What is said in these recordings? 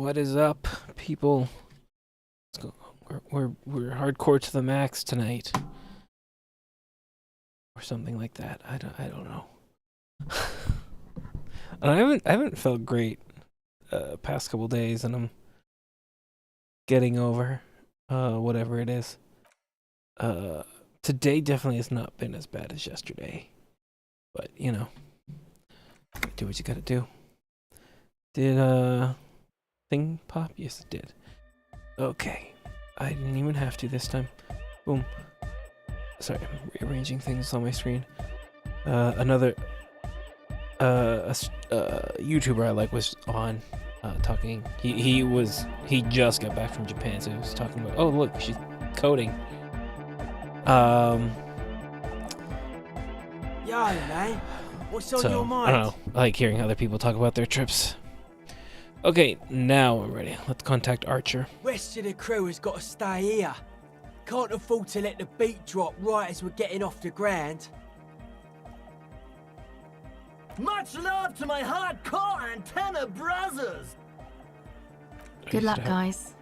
What is up, people? Let's go. We're hardcore to the max tonight, or something like that. I don't know. And I haven't felt great past couple days, and I'm getting over whatever it is. Today definitely has not been as bad as yesterday, but you know, do what you gotta do. Did thing pop? Yes, it did. Okay, I didn't even have to this time. Boom. Sorry, I'm rearranging things on my screen. Another YouTuber I like was on talking. He just got back from Japan, so he was talking about, oh look, she's coding. Yo, man, what's on your mind? I don't know. I like hearing other people talk about their trips. Okay, now I'm ready. Let's contact Archer. Rest of the crew has got to stay here. Can't afford to let the beat drop right as we're getting off the ground. Much love to my hardcore antenna brothers. Good luck, guys.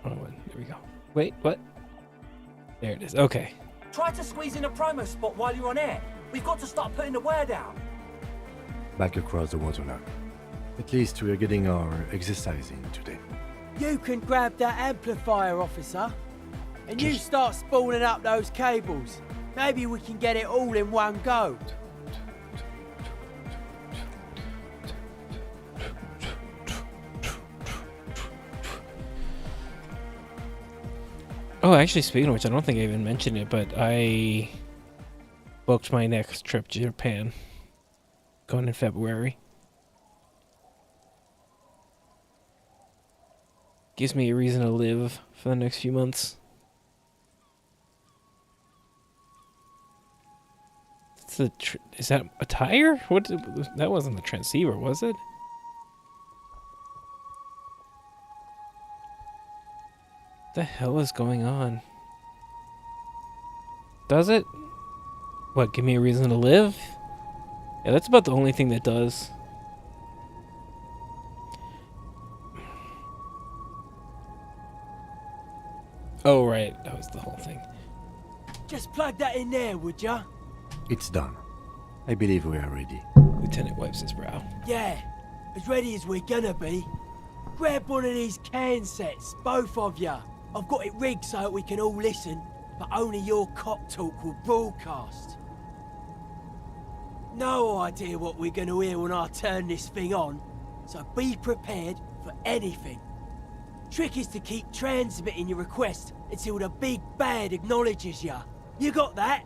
Oh, there we go. Wait, what? There it is. Okay. Try to squeeze in a promo spot while you're on air. We've got to start putting the word out. Back across the water now. At least we are getting our exercise in today. You can grab that amplifier, officer, and you start spooling up those cables. Maybe we can get it all in one go. Oh, actually, speaking of which, I don't think I even mentioned it, but I booked my next trip to Japan. Going in February. Gives me a reason to live for the next few months. Is that a tire? That wasn't the transceiver, was it? What the hell is going on? Does it? What, give me a reason to live? Yeah, that's about the only thing that does. Oh, right. That was the whole thing. Just plug that in there, would ya? It's done. I believe we are ready. Lieutenant wipes his brow. Yeah, as ready as we're gonna be. Grab one of these can sets, both of ya. I've got it rigged so that we can all listen, but only your cop talk will broadcast. No idea what we're gonna hear when I turn this thing on, so be prepared for anything. Trick is to keep transmitting your request until the big bad acknowledges ya. You got that?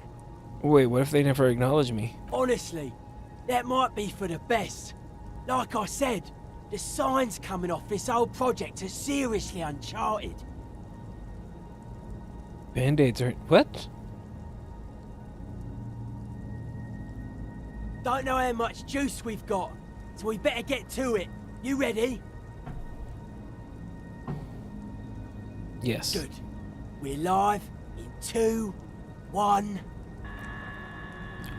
Wait, what if they never acknowledge me? Honestly, that might be for the best. Like I said, the signs coming off this whole project are seriously uncharted. Band-aids are... What? Don't know how much juice we've got, so we better get to it. You ready? Yes. Good. We're live in 2, 1...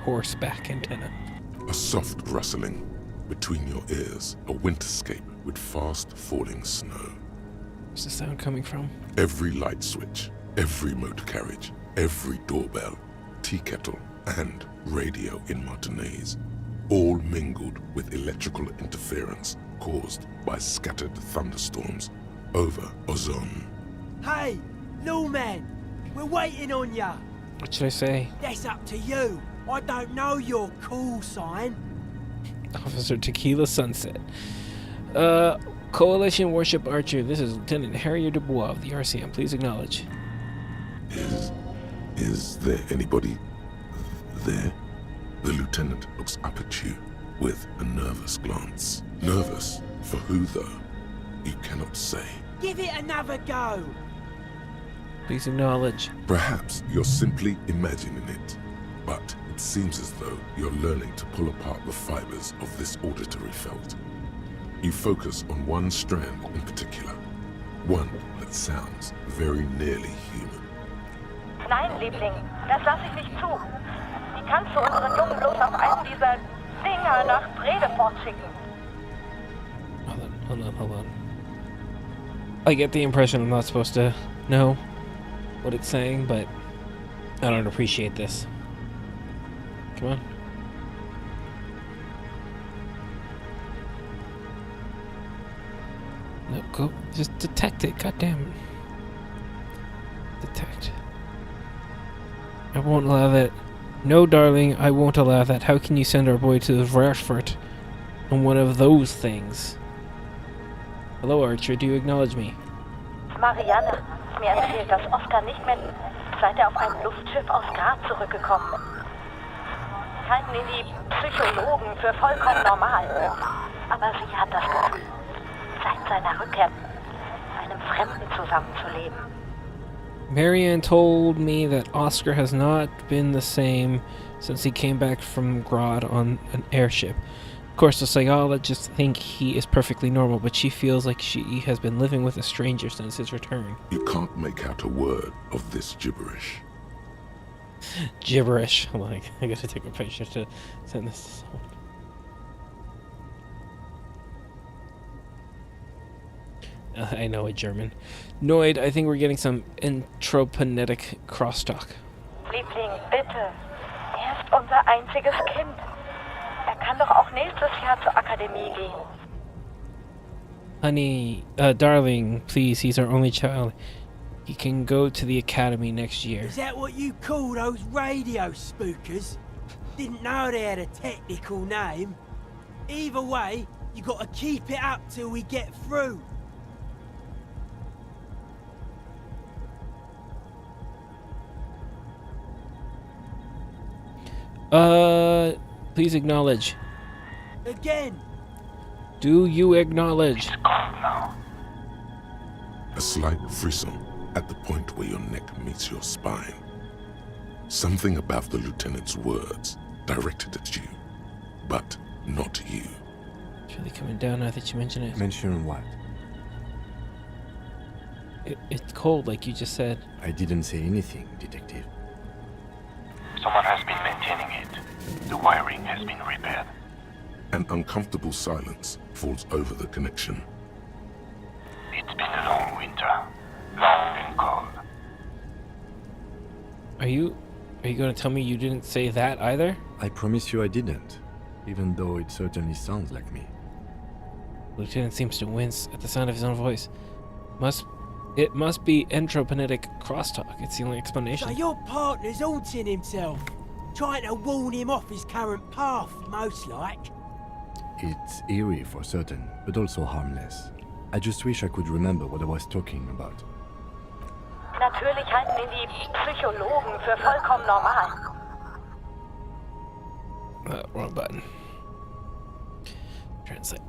Horseback antenna. A soft rustling between your ears, a winterscape with fast falling snow. Where's the sound coming from? Every light switch, every motor carriage, every doorbell, tea kettle, and radio in Martinez, all mingled with electrical interference caused by scattered thunderstorms over Ozone. Hey, Lawman! We're waiting on ya! What should I say? That's up to you. I don't know your call sign. Officer Tequila Sunset. Coalition Warship Archer, this is Lieutenant Harrier Dubois of the RCM. Please acknowledge. Is there anybody there? The lieutenant looks up at you with a nervous glance. Nervous? For who, though? You cannot say. Give it another go. Please acknowledge. Perhaps you're simply imagining it, but it seems as though you're learning to pull apart the fibers of this auditory felt. You focus on one strand in particular, one that sounds very nearly human. Nein, Liebling, das lasse ich nicht zu. Die kannst du unseren Jungen bloß auf einen dieser Dinger nach Brede fortschicken. Hold on. I get the impression I'm not supposed to know what it's saying, but I don't appreciate this. Come on. No, go. Just detect it. Goddamn. Detect. I won't allow that. No, darling, I won't allow that. How can you send our boy to Rashford on one of those things? Hello, Archer. Do you acknowledge me? Marianne, mir erzählt, dass Oscar nicht mehr, seit auf ein Luftschiff aus Grad zurückgekommen ist. Halten ihn die Psychologen für vollkommen normal. Aber sie hat das Gefühl, seit seiner Rückkehr mit einem Fremden zusammenzuleben. Marianne told me that Oscar has not been the same since he came back from Grodd on an airship. Of course, the psychologists think he is perfectly normal, but she feels like she has been living with a stranger since his return. You can't make out a word of this gibberish. Gibberish. I'm like, I gotta take a picture to send this to someone. I know a German. Noid, I think we're getting some entroponetic crosstalk. Liebling, bitte. Ist unser einziges Kind. Kann doch auch nächstes Jahr zur Akademie gehen. Honey, darling, please, he's our only child. He can go to the academy next year. Is that what you call those radio spookers? Didn't know they had a technical name. Either way, you gotta keep it up till we get through. Please acknowledge. Again. Do you acknowledge? A slight frisson at the point where your neck meets your spine. Something about the lieutenant's words directed at you, but not you. It's really coming down now that you mention it. Mention what? It's cold, like you just said. I didn't say anything, detective. Someone has been maintaining it. The wiring has been repaired. An uncomfortable silence falls over the connection. It's been a long winter. Long and cold. Are you going to tell me you didn't say that either? I promise you I didn't, even though it certainly sounds like me. Lieutenant seems to wince at the sound of his own voice. It must be entroponetic crosstalk. It's the only explanation. So your partner's haunting himself, trying to warn him off his current path, most like. It's eerie for certain, but also harmless. I just wish I could remember what I was talking about. Natürlich halten ihn die Psychologen für vollkommen normal. Wrong button. Translate.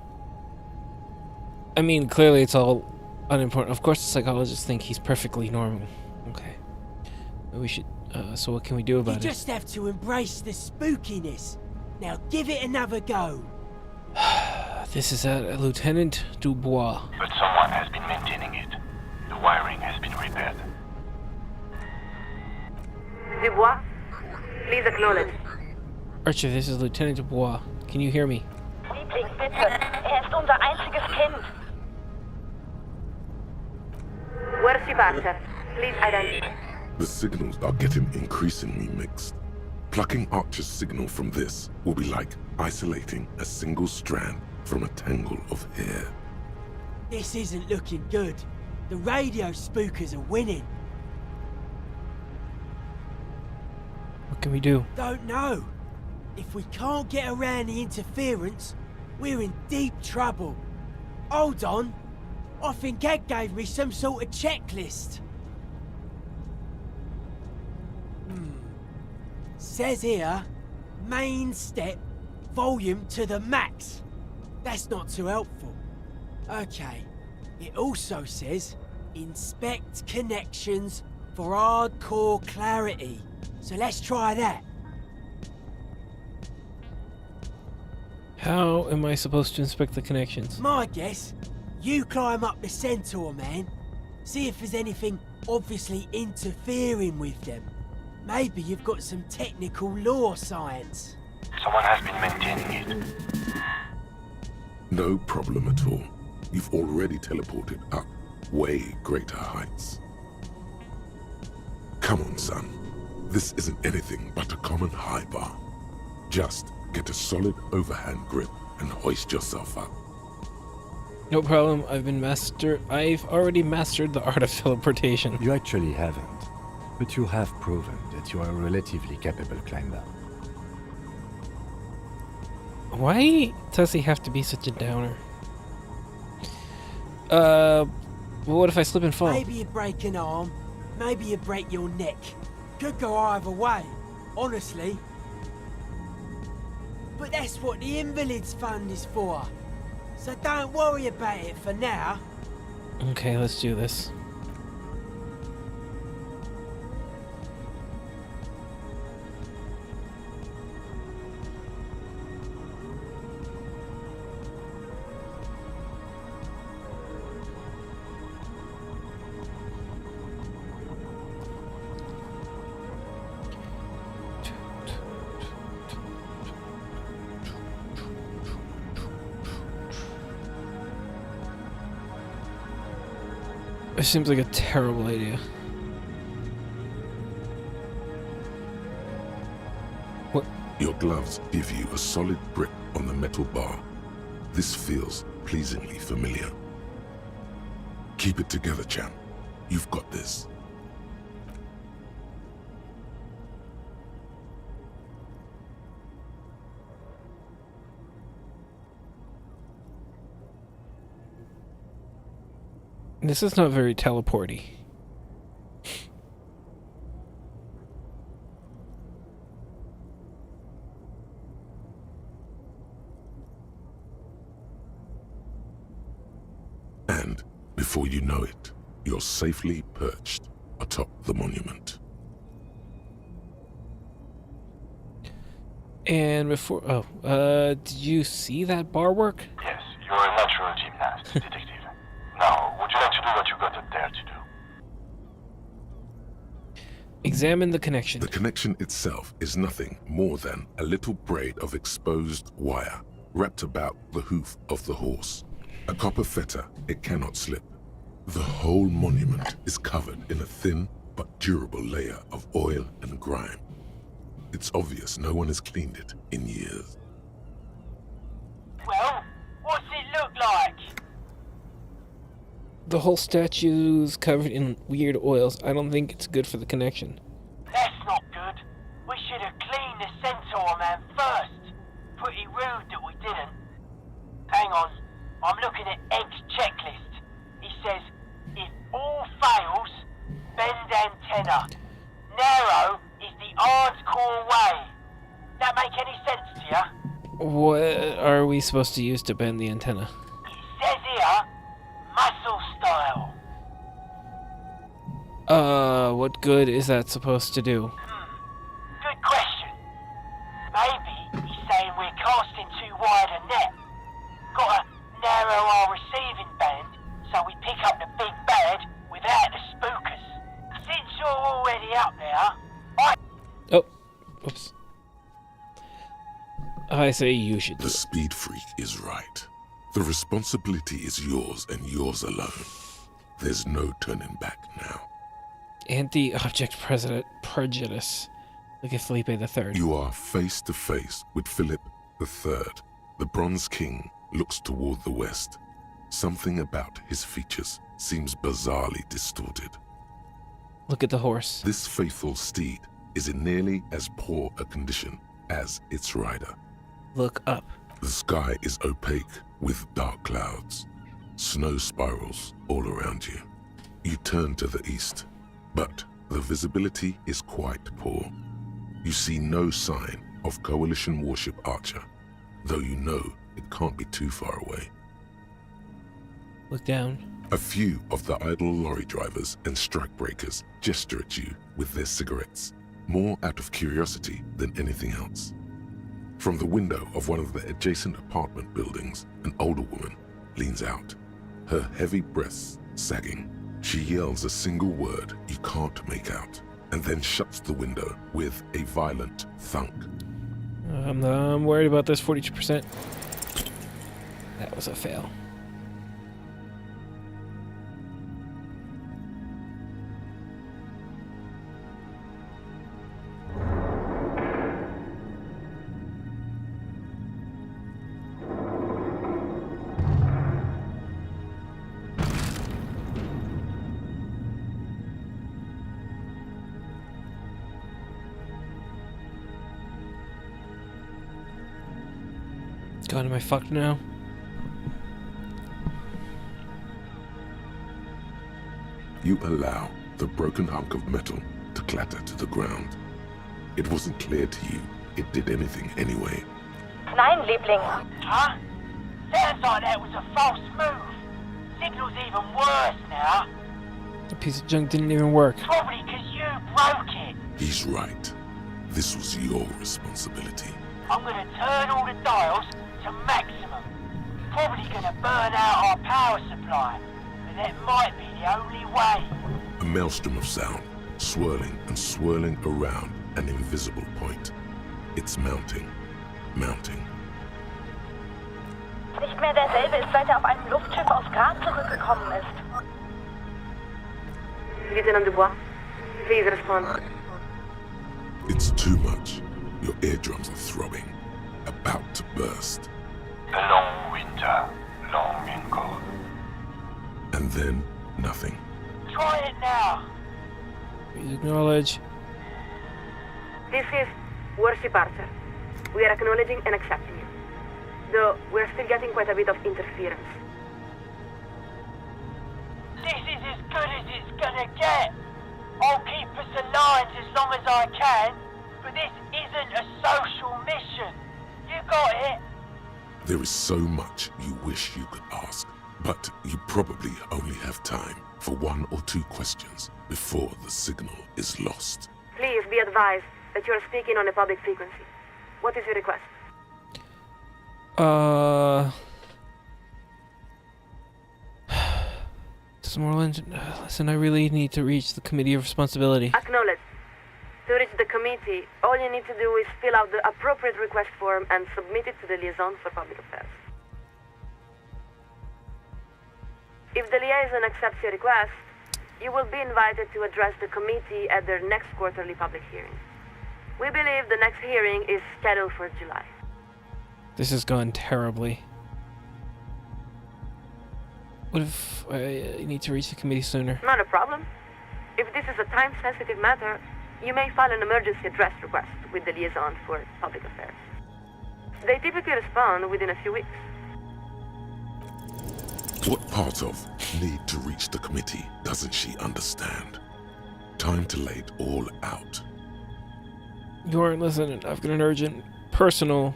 I mean, clearly it's all unimportant. Of course the psychologists think he's perfectly normal. Okay. We should... so what can we do about it? You just have to embrace the spookiness. Now give it another go. This is Lieutenant Dubois. But someone has been maintaining it. The wiring has been repaired. Dubois, please acknowledge. Archer, this is Lieutenant Dubois. Can you hear me? Liebling, bitte. Ist unser einziges Kind. Where's your Archer? Please identify. The signals are getting increasingly mixed. Plucking Archer's signal from this will be like isolating a single strand from a tangle of hair. This isn't looking good. The radio spookers are winning. What can we do? Don't know. If we can't get around the interference, we're in deep trouble. Hold on. I think Gag gave me some sort of checklist. Says here, main step, volume to the max. That's not too helpful. Okay. It also says, inspect connections for hardcore clarity. So let's try that. How am I supposed to inspect the connections? My guess, you climb up the centaur, man. See if there's anything obviously interfering with them. Maybe you've got some technical law science. Someone has been maintaining it. No problem at all. You've already teleported up way greater heights. Come on, son. This isn't anything but a common high bar. Just get a solid overhand grip and hoist yourself up. No problem. I've already mastered the art of teleportation. You actually haven't, but you have proven that you are a relatively capable climber. Why does he have to be such a downer? What if I slip and fall? Maybe you break an arm, maybe you break your neck. Could go either way, honestly. But that's what the Invalids Fund is for. So don't worry about it for now. Okay, let's do this. It seems like a terrible idea. What? Your gloves give you a solid grip on the metal bar. This feels pleasingly familiar. Keep it together, champ. You've got this. This is not very teleporty. And before you know it, you're safely perched atop the monument. And before, did you see that bar work? Yes, you're a natural gymnast, detective. Now, would you like to do what you got up there to do? Examine the connection. The connection itself is nothing more than a little braid of exposed wire wrapped about the hoof of the horse. A copper fetter, it cannot slip. The whole monument is covered in a thin but durable layer of oil and grime. It's obvious no one has cleaned it in years. Well, what's it look like? The whole statue's covered in weird oils. I don't think it's good for the connection. That's not good. We should have cleaned the centaur man first. Pretty rude that we didn't. Hang on, I'm looking at Egg's checklist. He says, if all fails, bend antenna. Narrow is the hardcore way. That make any sense to you? What are we supposed to use to bend the antenna? It says here, muscle style. What good is that supposed to do? Good question. Maybe he's saying we're casting too wide a net. Gotta narrow our receiving band so we pick up the big bad without the spookers. Since you're already up there, Oh, oops. I say you should do The it. speed freak is right. The responsibility is yours and yours alone. There's no turning back now. Anti-object prejudice. Look at Felipe III. You are face to face with Philip III. The Bronze King looks toward the west. Something about his features seems bizarrely distorted. Look at the horse. This faithful steed is in nearly as poor a condition as its rider. Look up. The sky is opaque with dark clouds. Snow spirals all around you. You turn to the east, but the visibility is quite poor. You see no sign of Coalition warship Archer, though you know it can't be too far away. Look down. A few of the idle lorry drivers and strikebreakers gesture at you with their cigarettes, more out of curiosity than anything else. From the window of one of the adjacent apartment buildings, an older woman leans out, her heavy breasts sagging. She yells a single word you can't make out, and then shuts the window with a violent thunk. I'm worried about this 42%. That was a fail. God, am I fucked now? You allow the broken hunk of metal to clatter to the ground. It wasn't clear to you it did anything anyway. Nein, Liebling. Huh? Sounds like that was a false move. Signal's even worse now. The piece of junk didn't even work. Probably because you broke it. He's right. This was your responsibility. I'm gonna turn all the dials to maximum. Probably gonna burn out our power supply, but that might be the only way. A maelstrom of sound, swirling and swirling around an invisible point. It's mounting, mounting. Nicht mehr derselbe ist, seit er auf einem Luftschiff aus Grad zurückgekommen ist. Lieutenant Dubois, please respond. It's too much. Your eardrums are throbbing, about to burst. A long winter, long and cold. And then, nothing. Try it now. Please acknowledge. This is Warship Archer. We are acknowledging and accepting you. Though we're still getting quite a bit of interference. This is as good as it's gonna get. I'll keep us aligned as long as I can, but this isn't a social mission. You got it? There is so much you wish you could ask, but you probably only have time for 1 or 2 questions before the signal is lost. Please be advised that you are speaking on a public frequency. What is your request? Smorland, listen, I really need to reach the Committee of Responsibility. Acknowledged. To reach the committee, all you need to do is fill out the appropriate request form and submit it to the Liaison for Public Affairs. If the liaison accepts your request, you will be invited to address the committee at their next quarterly public hearing. We believe the next hearing is scheduled for July. This has gone terribly. What if I need to reach the committee sooner? Not a problem. If this is a time-sensitive matter, you may file an emergency address request with the Liaison for Public Affairs. They typically respond within a few weeks. What part of need to reach the committee doesn't she understand? Time to lay it all out. You aren't listening. I've got an urgent, personal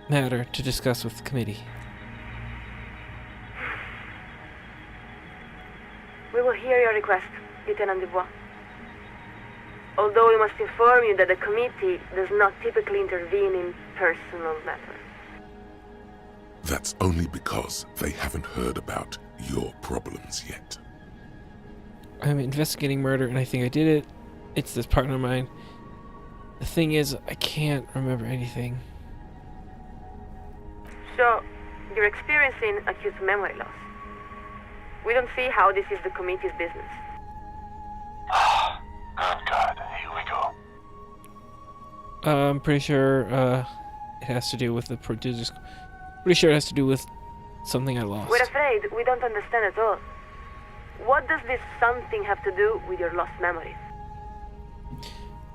matter to discuss with the committee. We will hear your request, Lieutenant Dubois. Although we must inform you that the committee does not typically intervene in personal matters. That's only because they haven't heard about your problems yet. I'm investigating murder, and I think I did it. It's this partner of mine. The thing is, I can't remember anything. So, you're experiencing acute memory loss. We don't see how this is the committee's business. Good God, here we go. I'm pretty sure it has to do with the producers. Pretty sure it has to do with something I lost. We're afraid we don't understand at all. What does this something have to do with your lost memory?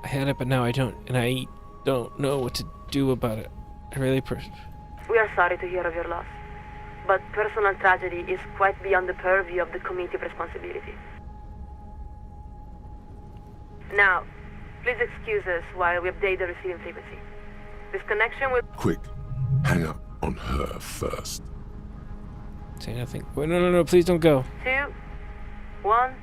I had it, but now I don't, and I don't know what to do about it. I really We are sorry to hear of your loss, but personal tragedy is quite beyond the purview of the committee of responsibility. Now, please excuse us while we update the receiving frequency. This connection will... Quick, hang up on her first. say nothing. Wait, no, please don't go. 2, 1,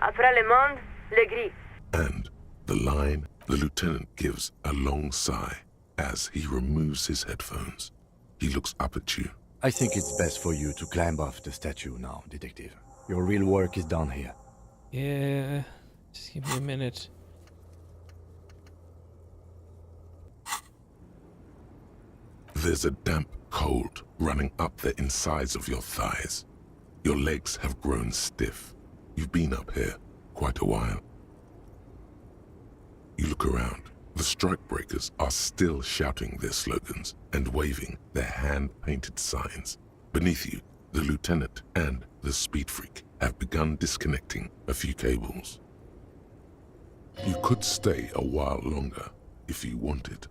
après le monde, le gris. And the line the lieutenant gives a long sigh as he removes his headphones. He looks up at you. I think it's best for you to climb off the statue now, Detective. Your real work is done here. Yeah, just give me a minute. There's a damp cold running up the insides of your thighs. Your legs have grown stiff. You've been up here quite a while. You look around. The strikebreakers are still shouting their slogans and waving their hand-painted signs. Beneath you, the lieutenant and the speed freak have begun disconnecting a few cables. You could stay a while longer if you wanted.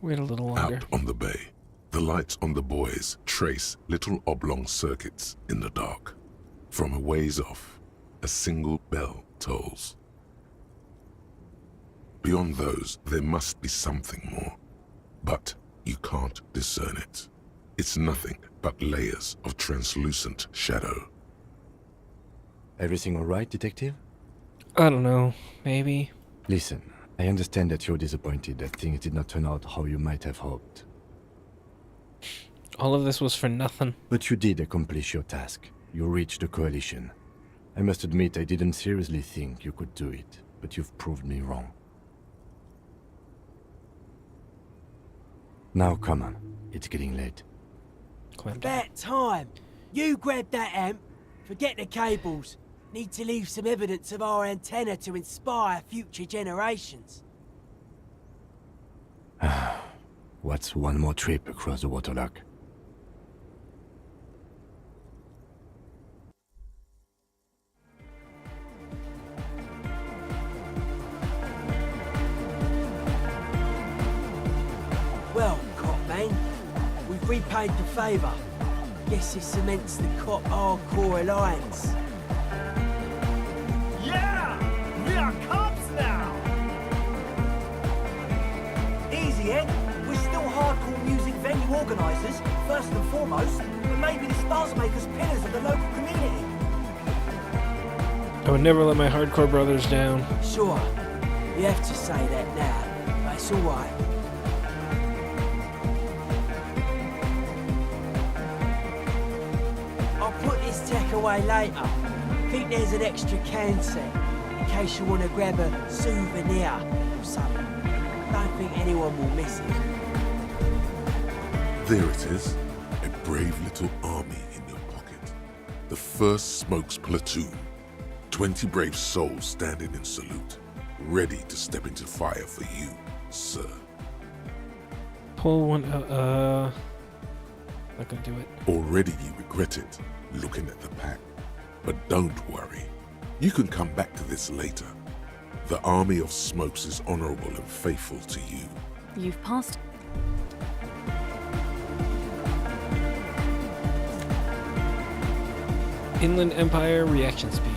Wait a little longer. Out on the bay, the lights on the buoys trace little oblong circuits in the dark. From a ways off, a single bell tolls. Beyond those, there must be something more, but you can't discern it. It's nothing but layers of translucent shadow. Everything all right, detective? I don't know. Maybe. Listen, I understand that you're disappointed that things did not turn out how you might have hoped. All of this was for nothing. But you did accomplish your task. You reached the coalition. I must admit I didn't seriously think you could do it, but you've proved me wrong. Now come on, it's getting late. Clamp down. About time. You grab that amp, forget the cables. Need to leave some evidence of our antenna to inspire future generations. What's one more trip across the waterlock? Well, cop man, we've repaid the favour. Guess this cements the cop hardcore alliance. Yeah! We are cops now! Easy, Ed. We're still hardcore music venue organisers, first and foremost, but maybe this does make us pillars of the local community. I would never let my hardcore brothers down. Sure, you have to say that now, but it's alright. I'll put this tech away later. Think there's an extra can set, in case you want to grab a souvenir or something. Don't think anyone will miss it. There it is, a brave little army in your pocket. The first Smokes platoon. 20 brave souls standing in salute, ready to step into fire for you, sir. Pull one out. Not gonna do it. Already you regret it, looking at the pack. But don't worry, you can come back to this later. The army of Smokes is honorable and faithful to you. You've passed. Inland Empire reaction speed.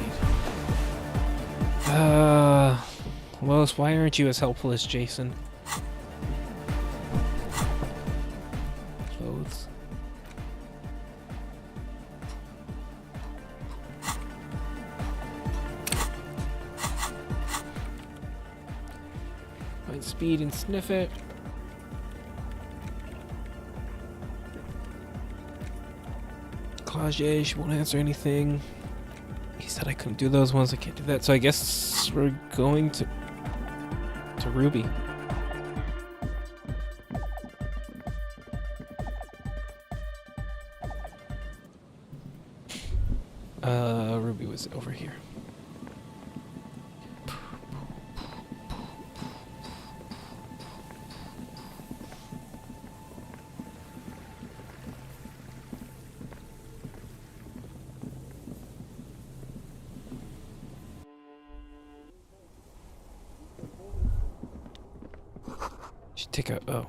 Lois, why aren't you as helpful as Jason? Clothes. Find speed and sniff it. Claude, she won't answer anything. He said I couldn't do those ones. I can't do that. So I guess we're going to Ruby. Ruby was over here. Should take a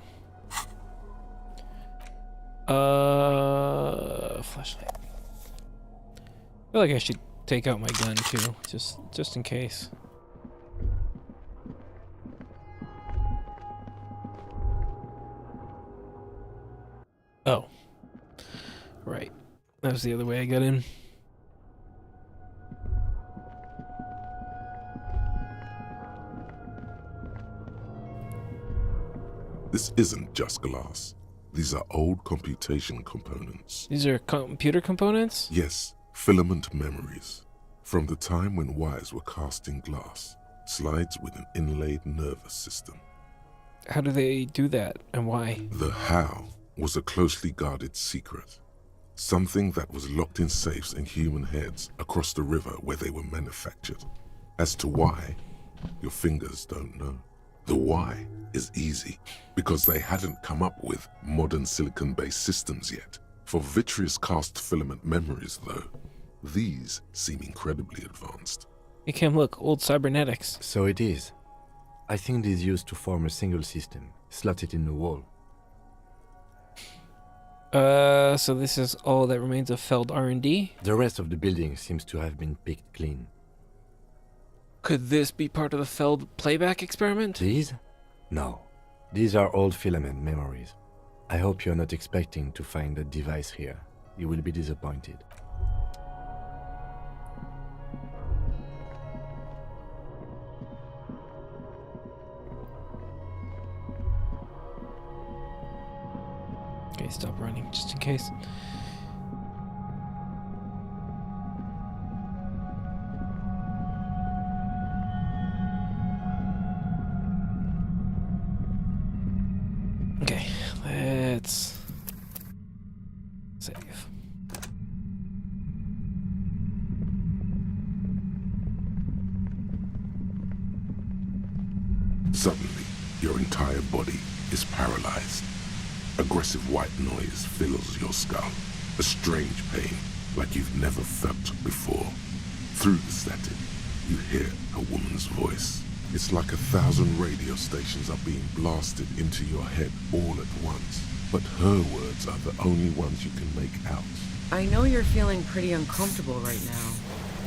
flashlight. I feel like I should take out my gun too, just in case. Oh, right. That was the other way I got in. This isn't just glass. These are old computation components. These are computer components? Yes, filament memories. From the time when wires were cast in glass, slides with an inlaid nervous system. How do they do that, and why? The how was a closely guarded secret. Something that was locked in safes in human heads across the river where they were manufactured. As to why, your fingers don't know. The why is easy, because they hadn't come up with modern silicon-based systems yet. For vitreous cast filament memories, though, these seem incredibly advanced. It can look old cybernetics. So it is. I think it is used to form a single system, Slot it in the wall. So this is all that remains of Feld R&D? The rest of the building seems to have been picked clean. Could this be part of the Feld playback experiment? These? No. These are old filament memories. I hope you're not expecting to find a device here. You will be disappointed. Okay, stop running, just in case. Okay, let's save. Suddenly, your entire body is paralyzed. Aggressive white noise fills your skull. A strange pain, like you've never felt before. Through the static, you hear a woman's voice. It's like 1,000 radio stations are being blasted into your head all at once. But her words are the only ones you can make out. I know you're feeling pretty uncomfortable right now.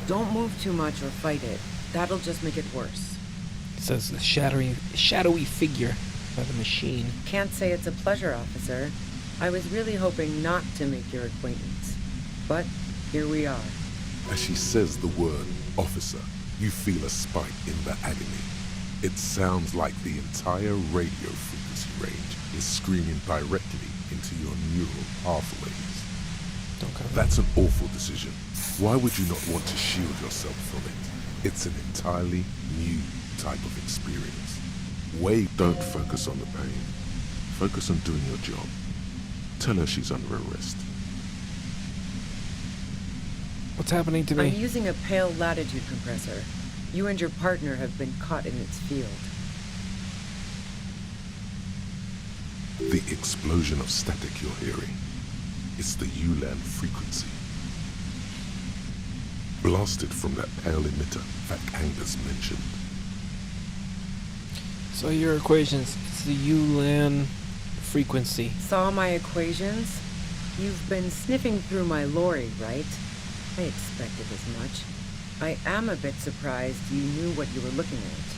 Don't move too much or fight it. That'll just make it worse. It says the shadowy figure by the machine. Can't say it's a pleasure, officer. I was really hoping not to make your acquaintance. But here we are. As she says the word officer, you feel a spike in the agony. It sounds like the entire radio frequency range is screaming directly into your neural pathways. Don't go. That's an awful decision. Why would you not want to shield yourself from it? It's an entirely new type of experience. Wade, don't focus on the pain. Focus on doing your job. Tell her she's under arrest. What's happening to me? I'm using a pale latitude compressor. You and your partner have been caught in its field. The explosion of static you're hearing, it's the ULAN frequency. Blasted from that pale emitter that Angus mentioned. So your equations, it's the ULAN frequency. Saw my equations? You've been sniffing through my lorry, right? I expected as much. I am a bit surprised you knew what you were looking at.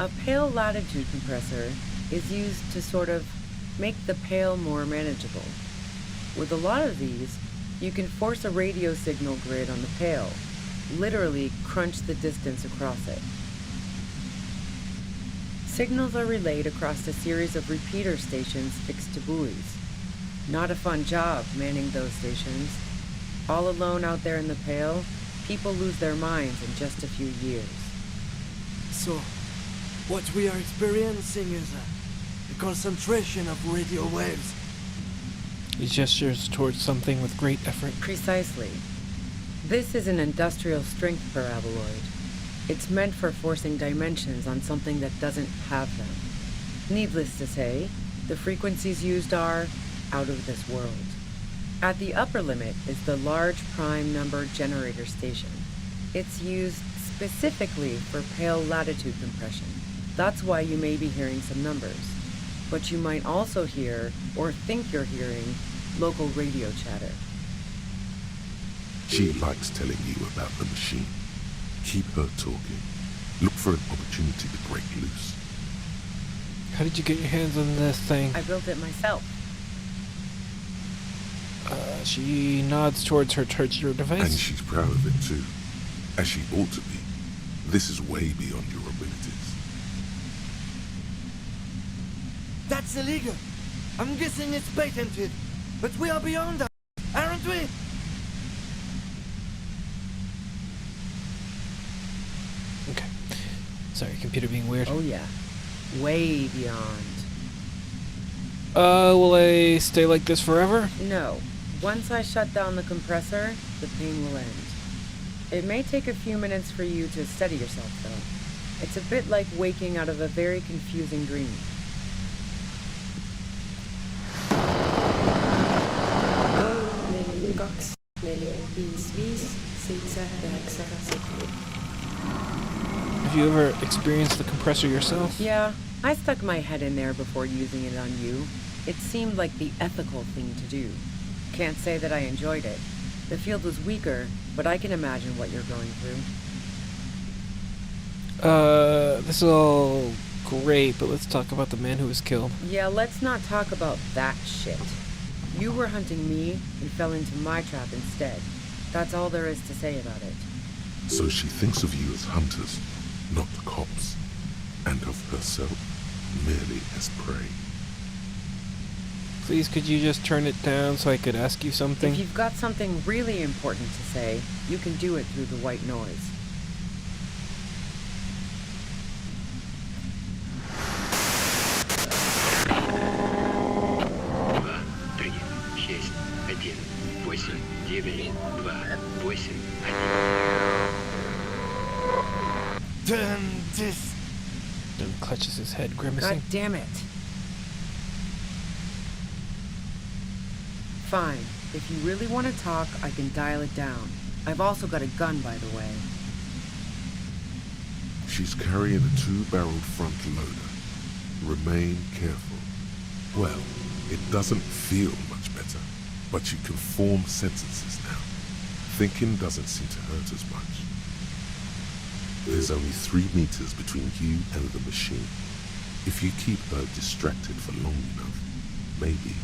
A pale latitude compressor is used to sort of make the pale more manageable. With a lot of these, you can force a radio signal grid on the pale, literally crunch the distance across it. Signals are relayed across a series of repeater stations fixed to buoys. Not a fun job manning those stations. All alone out there in the pale, people lose their minds in just a few years. So, what we are experiencing is a concentration of radio waves. He gestures towards something with great effort. Precisely. This is an industrial strength paraboloid. It's meant for forcing dimensions on something that doesn't have them. Needless to say, the frequencies used are out of this world. At the upper limit is the large prime number generator station. It's used specifically for pale latitude compression. That's why you may be hearing some numbers. But you might also hear, or think you're hearing, local radio chatter. She likes telling you about the machine. Keep her talking. Look for an opportunity to break loose. How did you get your hands on this thing? I built it myself. She nods towards her tertiary device. And she's proud of it too. As she ought to be. This is way beyond your abilities. That's illegal. I'm guessing it's patented. But we are beyond that, aren't we? Okay. Sorry, computer being weird. Oh yeah. Way beyond. Will I stay like this forever? No. Once I shut down the compressor, the pain will end. It may take a few minutes for you to steady yourself, though. It's a bit like waking out of a very confusing dream. Have you ever experienced the compressor yourself? Yeah, I stuck my head in there before using it on you. It seemed like the ethical thing to do. Can't say that I enjoyed it. The field was weaker, but I can imagine what you're going through. This is all great, but let's talk about the man who was killed. Yeah, let's not talk about that shit. You were hunting me and fell into my trap instead. That's all there is to say about it. So she thinks of you as hunters, not cops, and of herself merely as prey. Please, could you just turn it down so I could ask you something? If you've got something really important to say, you can do it through the white noise. Then clutches his head, grimacing. God damn it. Fine. If you really want to talk, I can dial it down. I've also got a gun, by the way. She's carrying a 2-barreled front loader. Remain careful. Well, it doesn't feel much better, but you can form sentences now. Thinking doesn't seem to hurt as much. There's only 3 meters between you and the machine. If you keep her distracted for long enough, maybe.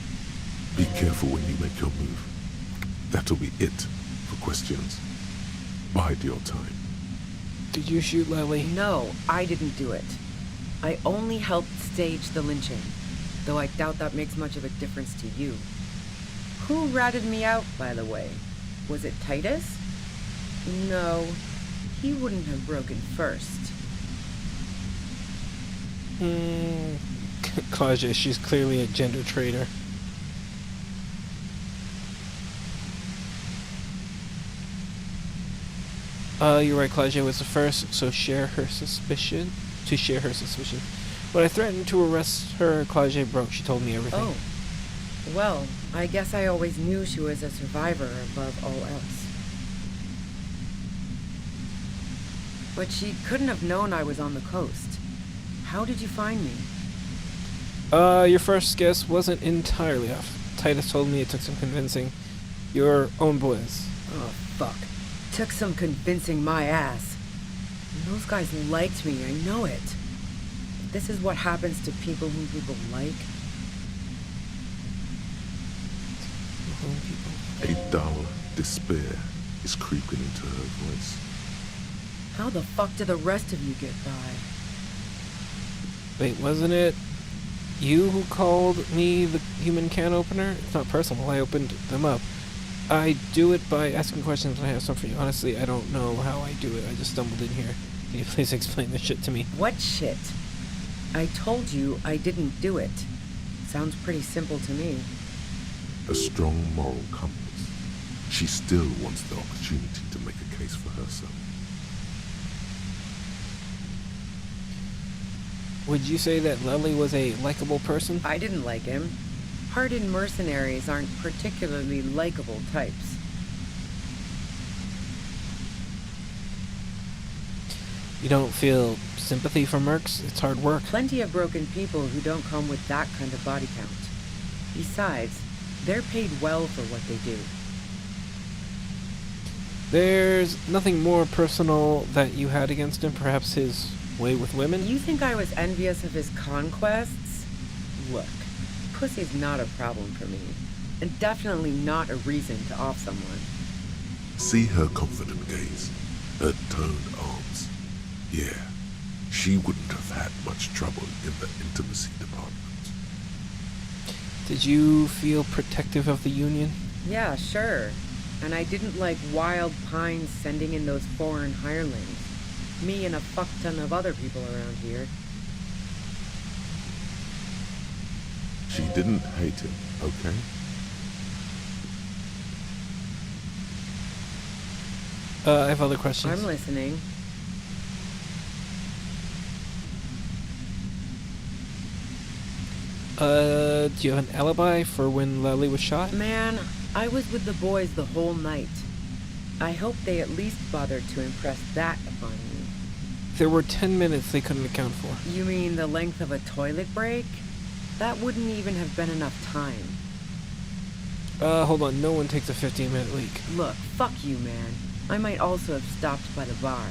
Be careful when you make your move. That'll be it for questions. Bide your time. Did you shoot Lily? No, I didn't do it. I only helped stage the lynching, though I doubt that makes much of a difference to you. Who ratted me out, by the way? Was it Titus? No, he wouldn't have broken first. Claudia, she's clearly a gender traitor. You're right, Claudia was the first, so share her suspicion. When I threatened to arrest her, Claudia broke. She told me everything. Oh. Well, I guess I always knew she was a survivor above all else. But she couldn't have known I was on the coast. How did you find me? Your first guess wasn't entirely off. Titus told me it took some convincing. Your own boys. Oh, fuck. Took some convincing my ass. And those guys liked me, I know it. This is what happens to people whom people like. A dull despair is creeping into her voice. How the fuck did the rest of you get by? Wait, wasn't it you who called me the human can opener? It's not personal, I opened them up. I do it by asking questions when I have something for you. Honestly, I don't know how I do it. I just stumbled in here. Can you please explain this shit to me? What shit? I told you I didn't do it. Sounds pretty simple to me. A strong moral compass. She still wants the opportunity to make a case for herself. Would you say that Lely was a likable person? I didn't like him. Hardened mercenaries aren't particularly likable types. You don't feel sympathy for mercs? It's hard work. Plenty of broken people who don't come with that kind of body count. Besides, they're paid well for what they do. There's nothing more personal that you had against him? Perhaps his way with women? You think I was envious of his conquests? Look, pussy's not a problem for me. And definitely not a reason to off someone. See her confident gaze, her toned arms. Yeah, she wouldn't have had much trouble in the intimacy department. Did you feel protective of the Union? Yeah, sure. And I didn't like Wild Pines sending in those foreign hirelings. Me and a fuck ton of other people around here. She didn't hate him, okay? I have other questions. I'm listening. Do you have an alibi for when Lely was shot? Man, I was with the boys the whole night. I hope they at least bothered to impress that upon me. There were 10 minutes they couldn't account for. You mean the length of a toilet break? That wouldn't even have been enough time. Hold on, no one takes a 15-minute leak. Look, fuck you, man. I might also have stopped by the bar.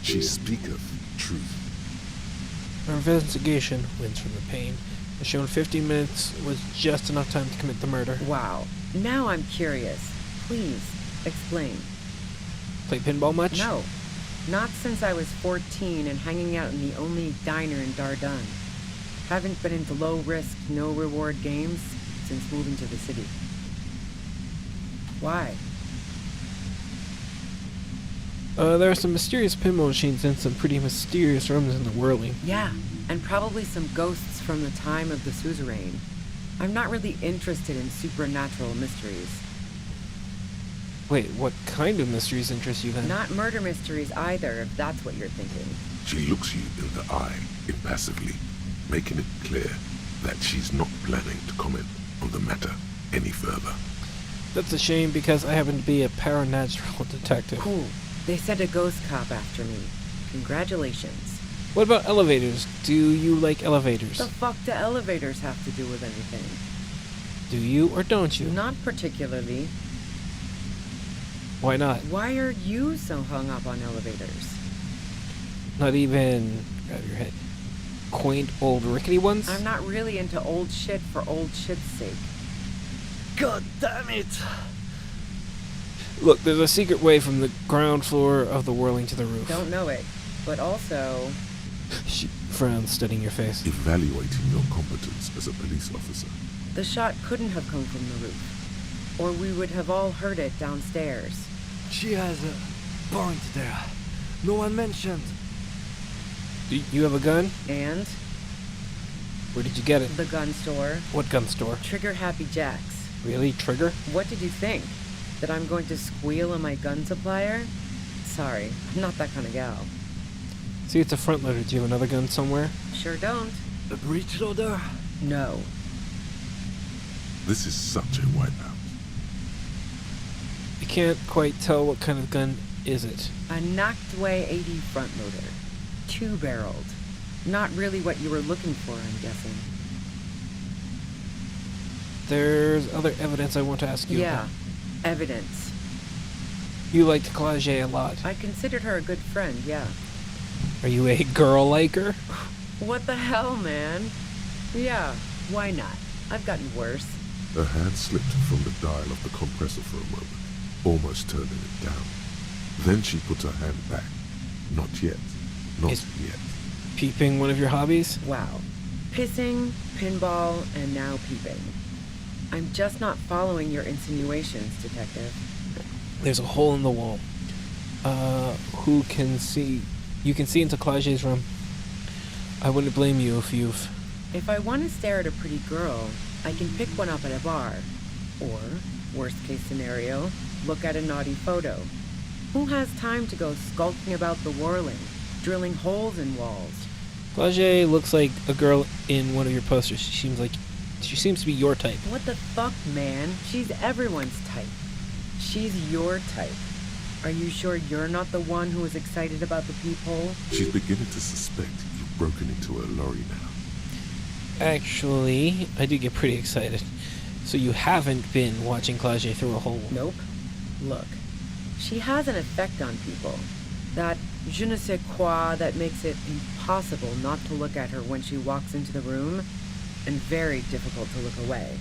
She speaketh truth. Our investigation wins from the pain. As shown, 15 minutes was just enough time to commit the murder. Wow. Now I'm curious. Please, explain. Play pinball much? No. Not since I was 14 and hanging out in the only diner in Dardun. Haven't been into low-risk, no-reward games since moving to the city. Why? There are some mysterious pinball machines in some pretty mysterious rooms in the Whirling. Yeah, and probably some ghosts from the time of the suzerain. I'm not really interested in supernatural mysteries. Wait, what kind of mysteries interest you then? Not murder mysteries either, if that's what you're thinking. She looks you in the eye impassively, making it clear that she's not planning to comment on the matter any further. That's a shame because I happen to be a paranatural detective. Cool. They sent a ghost cop after me. Congratulations. What about elevators? Do you like elevators? The fuck do elevators have to do with anything? Do you or don't you? Not particularly. Why not? Why are you so hung up on elevators? Not even, grab your head, quaint old rickety ones? I'm not really into old shit for old shit's sake. God damn it! Look, there's a secret way from the ground floor of the Whirling to the roof. Don't know it, but also... She frowns, studying your face. Evaluating your competence as a police officer. The shot couldn't have come from the roof, or we would have all heard it downstairs. She has a point there. No one mentioned. Do you have a gun? And? Where did you get it? The gun store. What gun store? Trigger Happy Jacks. Really? Trigger? What did you think? That I'm going to squeal on my gun supplier? Sorry, I'm not that kind of gal. See, it's a front loader. Do you have another gun somewhere? Sure don't. A breech loader? No. This is such a wipeout. You can't quite tell what kind of gun is it. A Nachtway 80 front loader. 2-barreled. Not really what you were looking for, I'm guessing. There's other evidence I want to ask you Yeah, about. evidence. You liked Claude a lot. I considered her a good friend, yeah. Are you a girl liker? What the hell, man? Yeah, why not? I've gotten worse. Her hand slipped from the dial of the compressor for a moment, almost turning it down. Then she put her hand back. Not yet. Not yet. Peeping one of your hobbies? Wow. Pissing, pinball, and now peeping. I'm just not following your insinuations, detective. There's a hole in the wall. Who can see? You can see into Claude's room. I wouldn't blame you if you've... If I want to stare at a pretty girl, I can pick one up at a bar. Or, worst case scenario, look at a naughty photo. Who has time to go skulking about the Whirling, drilling holes in walls? Claude looks like a girl in one of your posters. She seems to be your type. What the fuck, man? She's everyone's type. She's your type. Are you sure you're not the one who is excited about the peephole? She's beginning to suspect you've broken into her lorry now. Actually, I do get pretty excited. So you haven't been watching Claude through a hole? Nope. Look, she has an effect on people. That je ne sais quoi that makes it impossible not to look at her when she walks into the room, and very difficult to look away.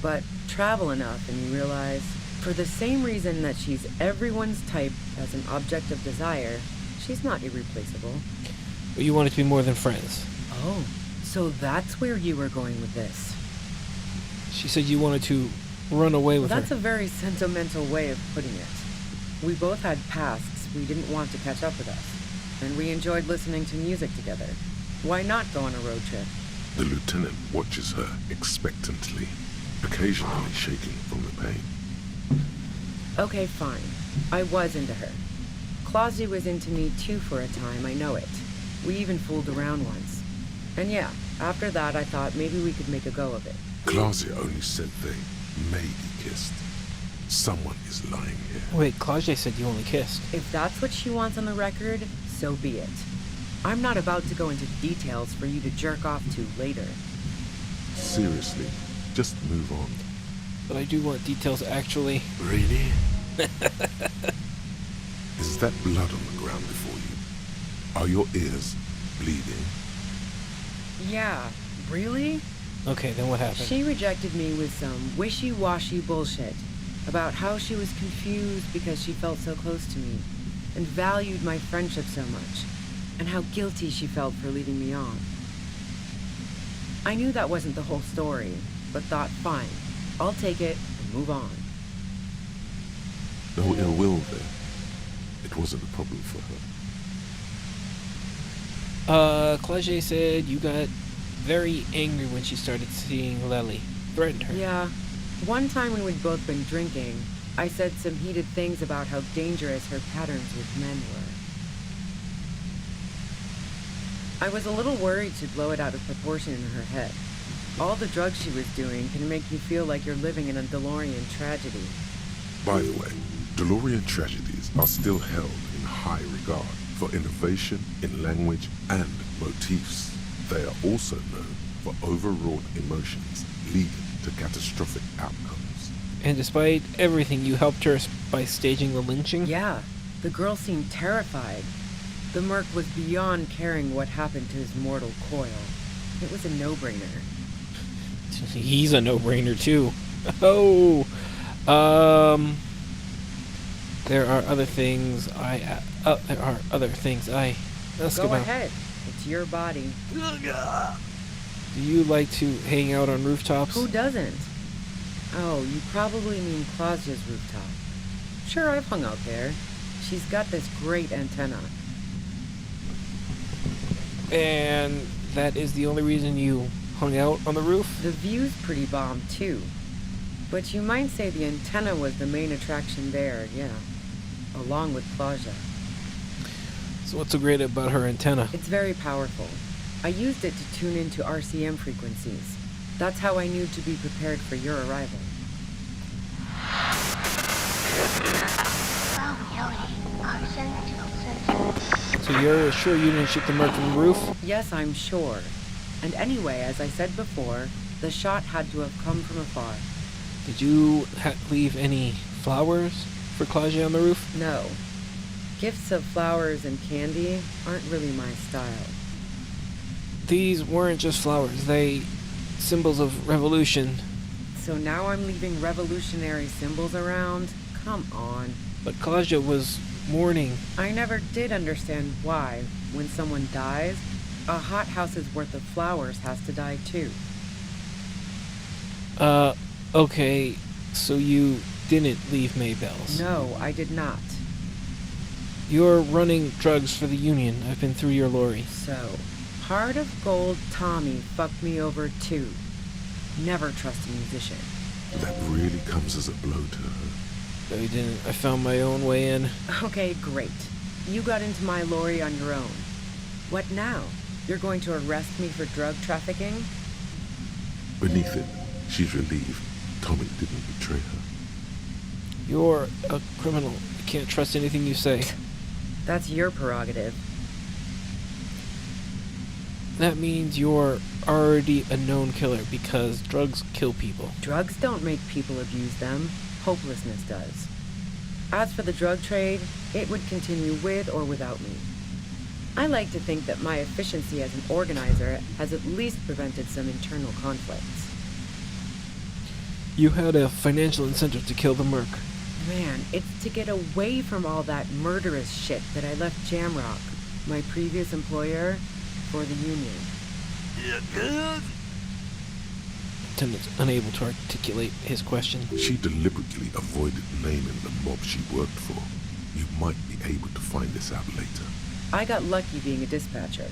But travel enough and you realize, for the same reason that she's everyone's type as an object of desire, she's not irreplaceable. But you want it to be more than friends. Oh, so that's where you were going with this. She said you wanted to run away with That's her. a very sentimental way of putting it. We both had pasts we didn't want to catch up with us, and we enjoyed listening to music together. Why not go on a road trip? The lieutenant watches her expectantly, occasionally shaking from the pain. Okay, fine. I was into her. Clausy was into me too for a time, I know it. We even fooled around once. And yeah, after that I thought maybe we could make a go of it. Clausia only said they maybe kissed. Someone is lying here. Wait, Claude said you only kissed. If that's what she wants on the record, so be it. I'm not about to go into details for you to jerk off to later. Seriously, just move on. But I do want details, actually. Really? Is that blood on the ground before you? Are your ears bleeding? Yeah, really? Okay, then what happened? She rejected me with some wishy-washy bullshit about how she was confused because she felt so close to me and valued my friendship so much, and how guilty she felt for leading me on. I knew that wasn't the whole story, but thought, fine, I'll take it and move on. No ill will there. It wasn't a problem for her. Claude said you got very angry when she started seeing Lely. Threatened her. Yeah. One time when we'd both been drinking, I said some heated things about how dangerous her patterns with men were. I was a little worried she'd blow it out of proportion in her head. All the drugs she was doing can make you feel like you're living in a DeLorean tragedy. By the way, DeLorean tragedies are still held in high regard for innovation in language and motifs. They are also known for overwrought emotions leading to catastrophic outcomes. And despite everything, you helped her by staging the lynching? Yeah, the girl seemed terrified. The merc was beyond caring what happened to his mortal coil. It was a no-brainer. He's a no-brainer, too. Oh! There are other things I ask Go about. ahead. It's your body. Do you like to hang out on rooftops? Who doesn't? Oh, you probably mean Claudia's rooftop. Sure, I've hung out there. She's got this great antenna. And that is the only reason you hung out on the roof? The view's pretty bomb, too. But you might say the antenna was the main attraction there, yeah. Along with Claudia. So what's so great about her antenna? It's very powerful. I used it to tune into RCM frequencies. That's how I knew to be prepared for your arrival. So you're sure you didn't shoot the merc from the roof? Yes, I'm sure. And anyway, as I said before, the shot had to have come from afar. Did you leave any flowers for Claudia on the roof? No. Gifts of flowers and candy aren't really my style. These weren't just flowers, they symbols of revolution. So now I'm leaving revolutionary symbols around? Come on. But Claudia was mourning. I never did understand why, when someone dies, a hothouse's worth of flowers has to die too. Okay, so you didn't leave Maybelle's? No, I did not. You're running drugs for the Union. I've been through your lorry. So, Heart of Gold Tommy fucked me over too. Never trust a musician. That really comes as a blow to her. No, you didn't. I found my own way in. Okay, great. You got into my lorry on your own. What now? You're going to arrest me for drug trafficking? Beneath it, she's relieved Tommy didn't betray her. You're a criminal. I can't trust anything you say. That's your prerogative. That means you're already a known killer because drugs kill people. Drugs don't make people abuse them. Hopelessness does. As for the drug trade, it would continue with or without me. I like to think that my efficiency as an organizer has at least prevented some internal conflicts. You had a financial incentive to kill the merc. Man, it's to get away from all that murderous shit that I left Jamrock, my previous employer, for the Union. Lieutenant's unable to articulate his question. She deliberately avoided naming the mob she worked for. You might be able to find this out later. I got lucky being a dispatcher.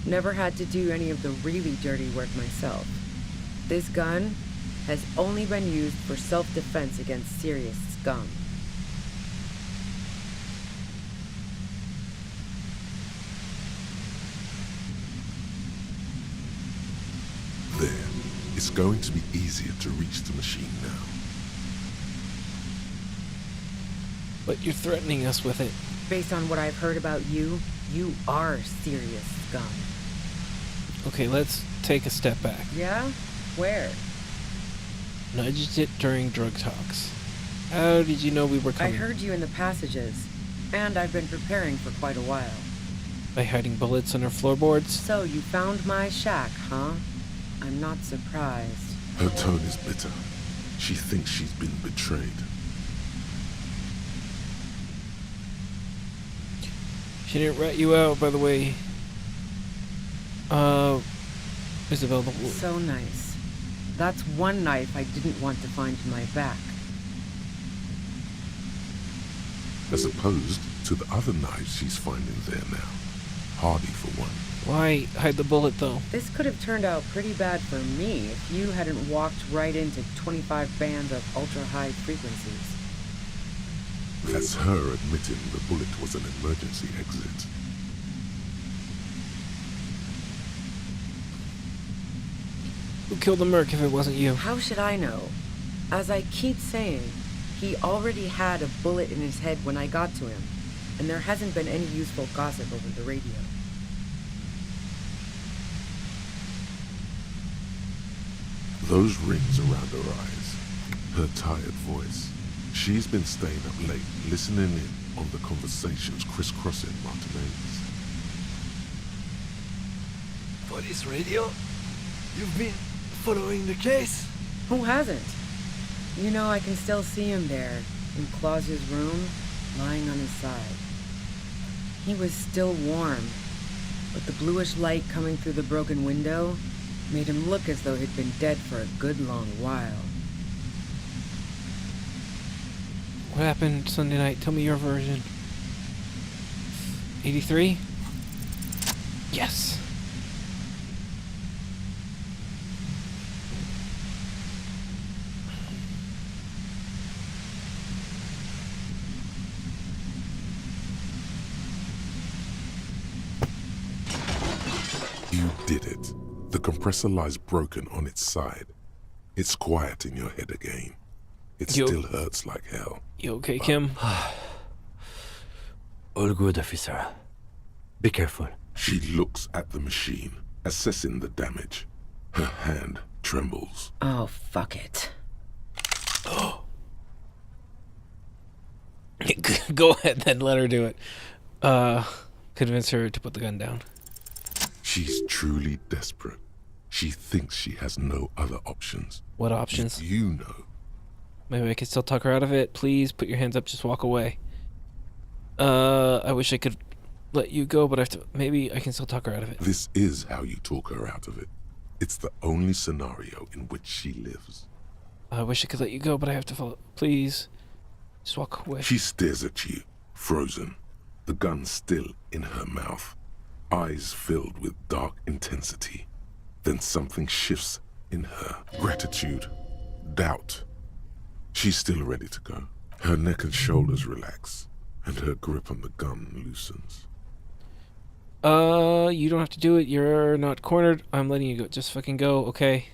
Never had to do any of the really dirty work myself. This gun has only been used for self-defense against serious scum. There. It's going to be easier to reach the machine now. But you're threatening us with it. Based on what I've heard about you, you are serious scum. Okay, let's take a step back. Yeah? Where? Nudged it during drug talks. How did you know we were I coming? heard you in the passages, and I've been preparing for quite a while. By hiding bullets under floorboards? So you found my shack, huh? I'm not surprised. Her tone is bitter. She thinks she's been betrayed. She didn't rat you out, by the way. Isabel. So nice. That's one knife I didn't want to find in my back. As opposed to the other knives she's finding there now. Hardy for one. Why hide the bullet, though? This could have turned out pretty bad for me if you hadn't walked right into 25 bands of ultra-high frequencies. That's her admitting the bullet was an emergency exit. Who killed the merc if it wasn't you? How should I know? As I keep saying, he already had a bullet in his head when I got to him, and there hasn't been any useful gossip over the radio. Those rings around her eyes, her tired voice. She's been staying up late, listening in on the conversations crisscrossing Martinez. Police radio? You've been following the case? Who hasn't? You know, I can still see him there, in Claus's room, lying on his side. He was still warm, but the bluish light coming through the broken window made him look as though he'd been dead for a good long while. What happened Sunday night? Tell me your version. 83? Yes. You did it. The compressor lies broken on its side. It's quiet in your head again. It still hurts like hell. You okay, Kim? All good, officer. Be careful. She looks at the machine, assessing the damage. Her hand trembles. Oh, fuck it. Go ahead then, let her do it. Convince her to put the gun down. She's truly desperate. She thinks she has no other options. What options? You know. Maybe I can still talk her out of it. Please put your hands up, just walk away. I wish I could let you go, but I have to. Maybe I can still talk her out of it. This is how you talk her out of it. It's the only scenario in which she lives. I wish I could let you go, but I have to follow. Please, just walk away. She stares at you, frozen, the gun still in her mouth, eyes filled with dark intensity. Then something shifts in her. Gratitude, doubt. She's still ready to go. Her neck and shoulders relax, and her grip on the gun loosens. You don't have to do it. You're not cornered. I'm letting you go. Just fucking go, okay?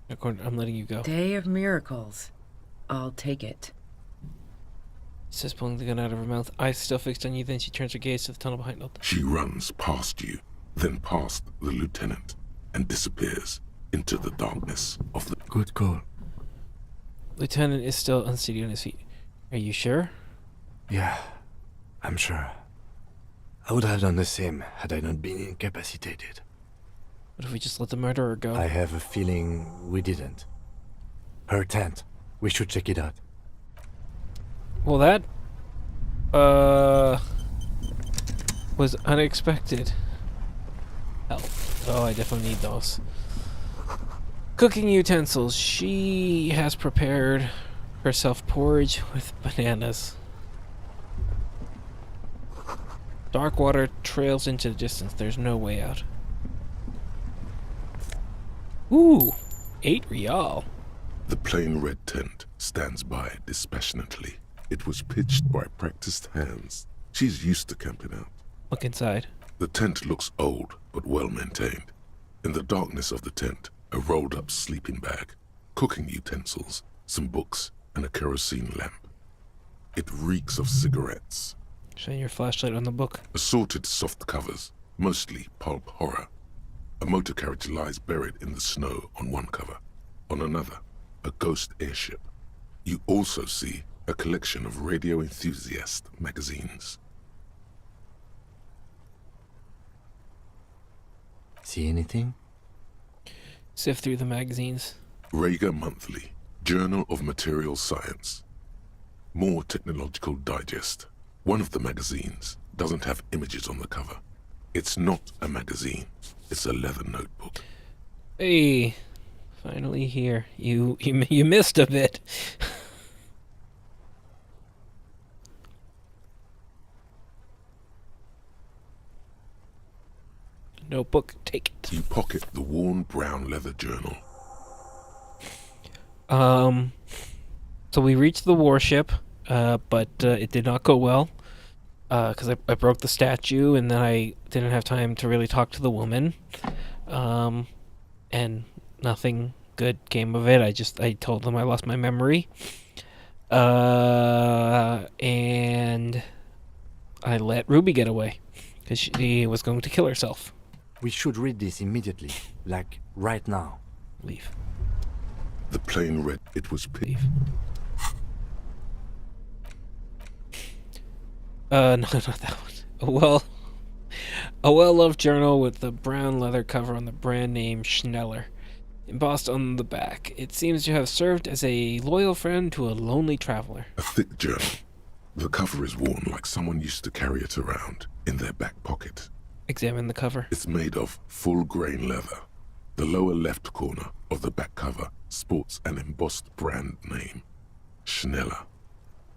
Not cornered. I'm letting you go. Day of miracles. I'll take it. Says pulling the gun out of her mouth. Eyes still fixed on you. Then she turns her gaze to the tunnel behind. She runs past you, then past the lieutenant, and disappears into the darkness of the... Good call. Lieutenant is still unsteady on his feet. Are you sure? Yeah, I'm sure. I would have done the same had I not been incapacitated. What if we just let the murderer go? I have a feeling we didn't. Her tent. We should check it out. Well, that was unexpected. Help. Oh, I definitely need those. Cooking utensils. She has prepared herself porridge with bananas. Dark water trails into the distance. There's no way out. Ooh, 8 real. The plain red tent stands by dispassionately. It was pitched by practiced hands. She's used to camping out. Look inside. The tent looks old, but well maintained. In the darkness of the tent, a rolled-up sleeping bag, cooking utensils, some books, and a kerosene lamp. It reeks of cigarettes. Shine your flashlight on the book. Assorted soft covers, mostly pulp horror. A motor carriage lies buried in the snow on one cover. On another, a ghost airship. You also see a collection of radio enthusiast magazines. See anything? Sift through the magazines. Rager Monthly, Journal of Material Science. More Technological Digest. One of the magazines doesn't have images on the cover. It's not a magazine, it's a leather notebook. Hey, finally here. You missed a bit. Notebook, take it. You pocket the worn brown leather journal. So we reached the warship, but it did not go well, because I broke the statue, and then I didn't have time to really talk to the woman, and nothing good came of it. I told them I lost my memory, and I let Ruby get away, because she was going to kill herself. We should read this immediately, like right now. Leave. The plane read it was Leave. No, not that one. A well-loved journal with the brown leather cover on the brand name Schneller, embossed on the back. It seems to have served as a loyal friend to a lonely traveler. A thick journal. The cover is worn like someone used to carry it around in their back pocket. Examine the cover. It's made of full-grain leather. The lower left corner of the back cover sports an embossed brand name, Schneller.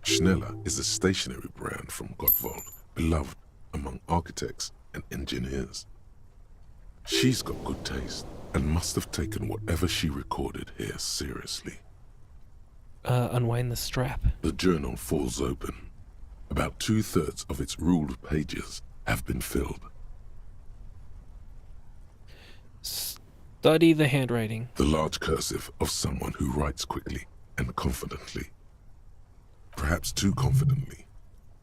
Schneller is a stationery brand from Gottwald, beloved among architects and engineers. She's got good taste and must have taken whatever she recorded here seriously. Unwind the strap. The journal falls open. About 2/3 of its ruled pages have been filled. Study the handwriting. The large cursive of someone who writes quickly and confidently. Perhaps too confidently.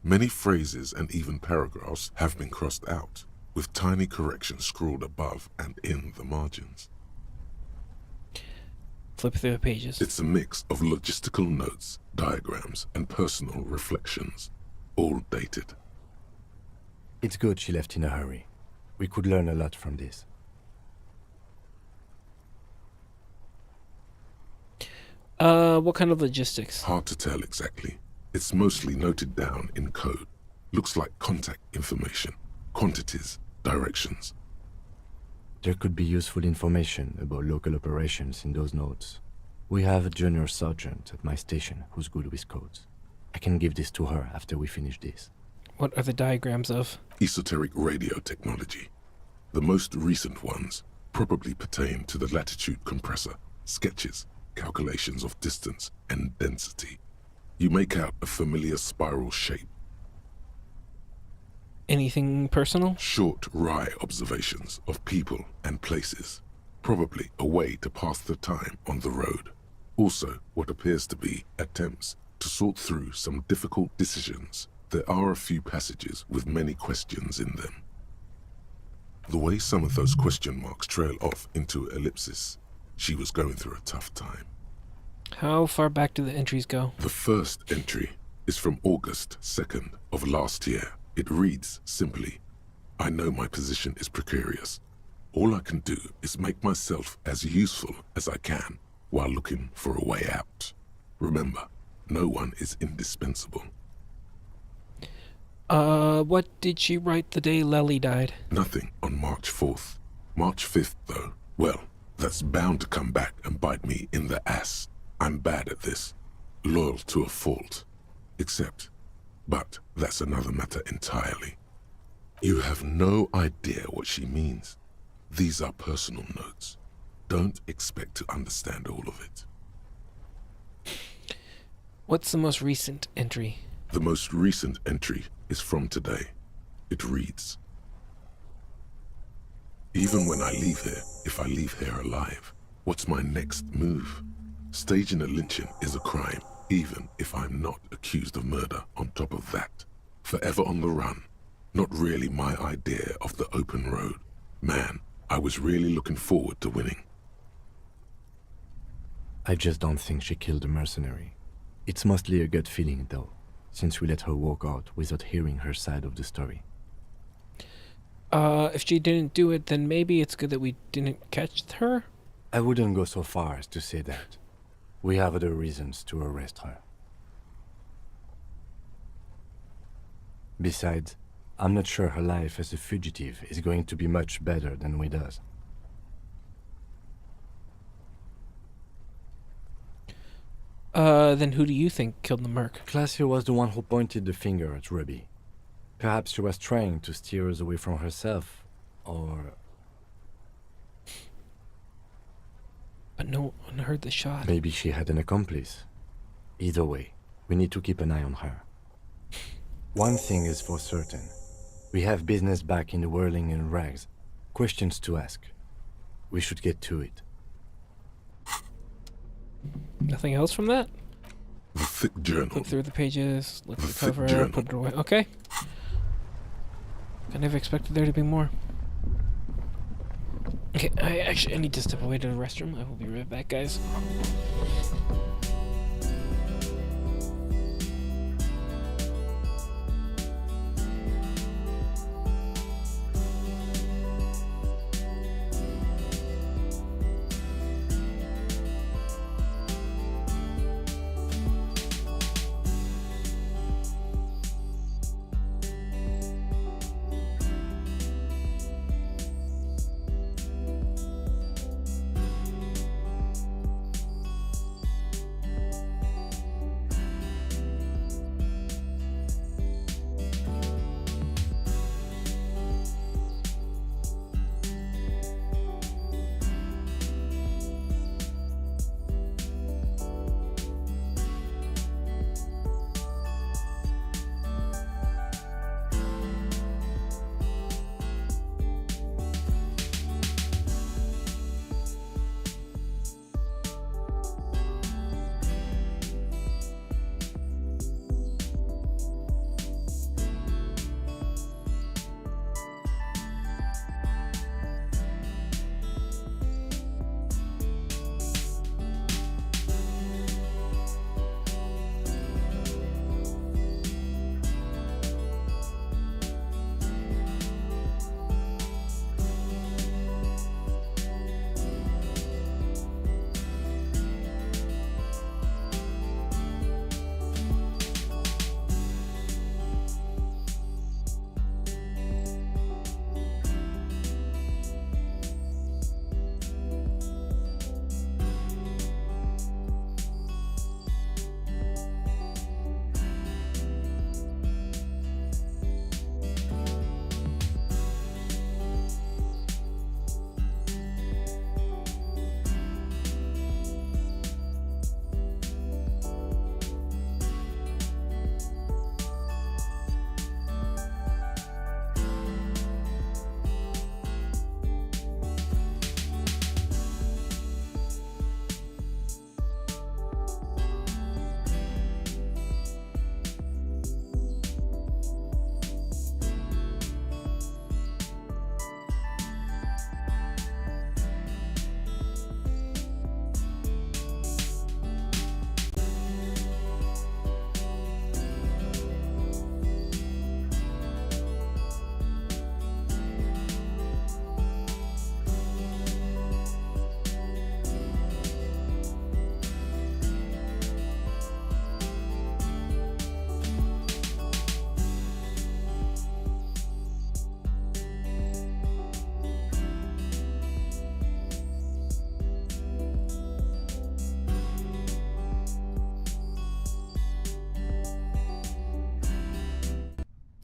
Many phrases and even paragraphs have been crossed out, with tiny corrections scrawled above and in the margins. Flip through the pages. It's a mix of logistical notes, diagrams, and personal reflections, all dated. It's good she left in a hurry. We could learn a lot from this. What kind of logistics? Hard to tell exactly. It's mostly noted down in code. Looks like contact information, quantities, directions. There could be useful information about local operations in those notes. We have a junior sergeant at my station who's good with codes. I can give this to her after we finish this. What are the diagrams of? Esoteric radio technology. The most recent ones probably pertain to the latitude compressor, sketches, calculations of distance and density. You make out a familiar spiral shape. Anything personal? Short, wry observations of people and places. Probably a way to pass the time on the road. Also, what appears to be attempts to sort through some difficult decisions. There are a few passages with many questions in them. The way some of those question marks trail off into ellipsis, she was going through a tough time. How far back do the entries go? The first entry is from August 2nd of last year. It reads simply, I know my position is precarious. All I can do is make myself as useful as I can while looking for a way out. Remember, no one is indispensable. What did she write the day Lely died? Nothing on March 4th. March 5th, though, well, that's bound to come back and bite me in the ass. I'm bad at this. Loyal to a fault. But that's another matter entirely. You have no idea what she means. These are personal notes. Don't expect to understand all of it. What's the most recent entry? The most recent entry is from today. It reads, even when I leave here, if I leave here alive, what's my next move? Staging a lynching is a crime, Even if I'm not accused of murder on top of that. Forever on the run. Not really my idea of the open road. Man, I was really looking forward to winning. I just don't think she killed a mercenary. It's mostly a gut feeling, though, since we let her walk out without hearing her side of the story. If she didn't do it, then maybe it's good that we didn't catch her? I wouldn't go so far as to say that. We have other reasons to arrest her. Besides, I'm not sure her life as a fugitive is going to be much better than we does. Then who do you think killed the merc? Glacier was the one who pointed the finger at Ruby. Perhaps she was trying to steer us away from herself, or... But no one heard the shot. Maybe she had an accomplice. Either way, we need to keep an eye on her. One thing is for certain. We have business back in the whirling in rags. Questions to ask. We should get to it. Nothing else from that? The thick journal. Flip through the pages, look at the thick cover, journal. put it away. Okay. I never expected there to be more. Okay, I need to step away to the restroom. I will be right back, guys.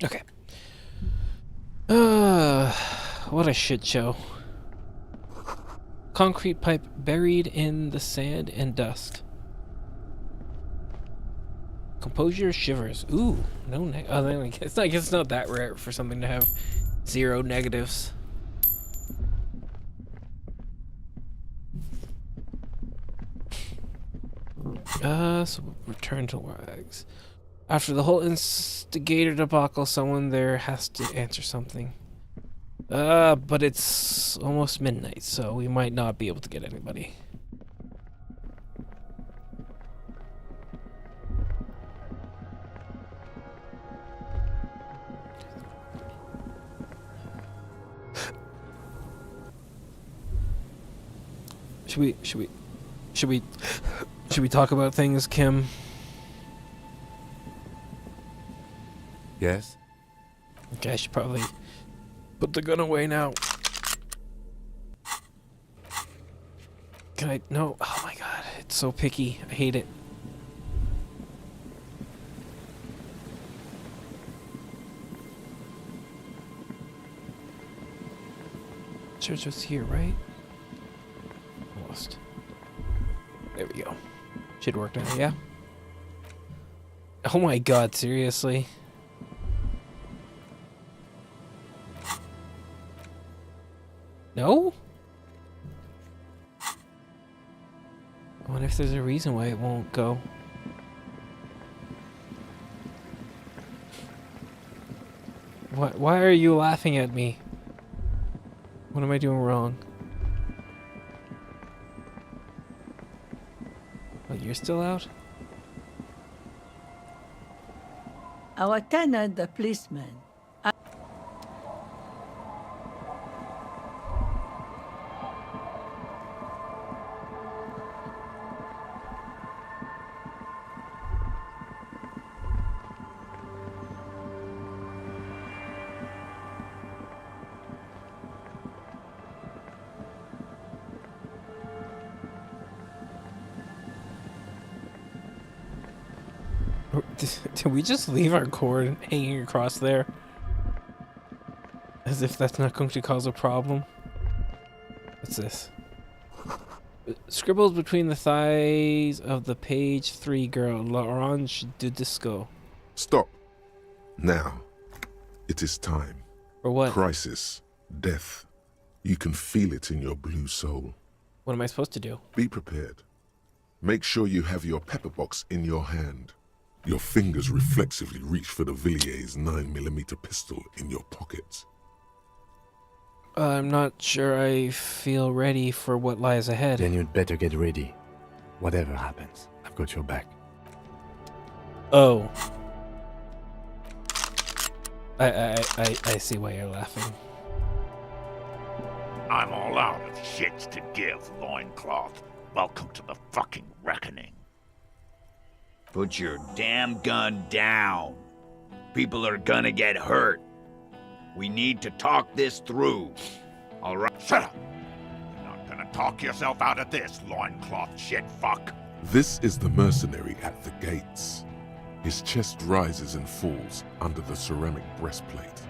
Okay. What a shit show. Concrete pipe buried in the sand and dust. Composure shivers. Ooh, no I guess it's not that rare for something to have 0 negatives. So we'll return to Wags. After the whole instigator debacle, someone there has to answer something. But it's almost midnight, so we might not be able to get anybody. Should we talk about things, Kim? Yes? Okay, I should probably put the gun away now. Can I? No. Oh my god, it's so picky. I hate it. Church was here, right? Almost. There we go. Should work now, yeah? Oh my god, seriously? No? I wonder if there's a reason why it won't go. Why are you laughing at me? What am I doing wrong? Oh, you're still out? Our tenant, the policeman. Did we just leave our cord hanging across there? As if that's not going to cause a problem. What's this? Scribbled between the thighs of the page 3 girl, L'Orange du Disco. Stop. Now. It is time. For what? Crisis. Death. You can feel it in your blue soul. What am I supposed to do? Be prepared. Make sure you have your pepper box in your hand. Your fingers reflexively reach for the Villiers 9mm pistol in your pockets. I'm not sure I feel ready for what lies ahead. Then you'd better get ready. Whatever happens, I've got your back. Oh. I see why you're laughing. I'm all out of shits to give, loincloth. Welcome to the fucking reckoning. Put your damn gun down. People are gonna get hurt. We need to talk this through. All right? Shut up! You're not gonna talk yourself out of this, loincloth shit fuck. This is the mercenary at the gates. His chest rises and falls under the ceramic breastplate.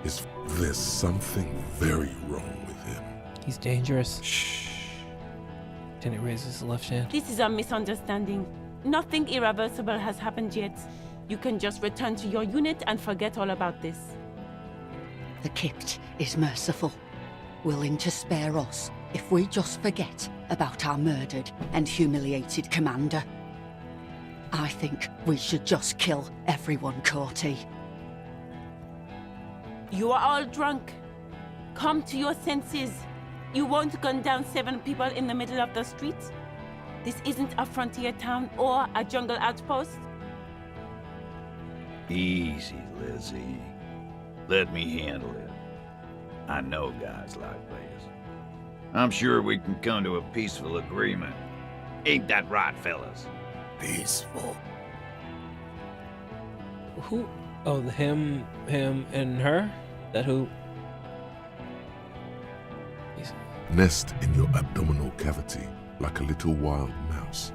There's something very wrong with him. He's dangerous. Shh. Lieutenant raises his left hand. This is a misunderstanding. Nothing irreversible has happened yet. You can just return to your unit and forget all about this. The Kipt is merciful, willing to spare us if we just forget about our murdered and humiliated commander. I think we should just kill everyone, Courty. You are all drunk. Come to your senses. You won't gun down 7 people in the middle of the street. This isn't a frontier town or a jungle outpost. Easy, Lizzie. Let me handle it. I know guys like this. I'm sure we can come to a peaceful agreement. Ain't that right, fellas? Peaceful. Who? Oh, him, and her? That who? Nest in your abdominal cavity like a little wild mouse.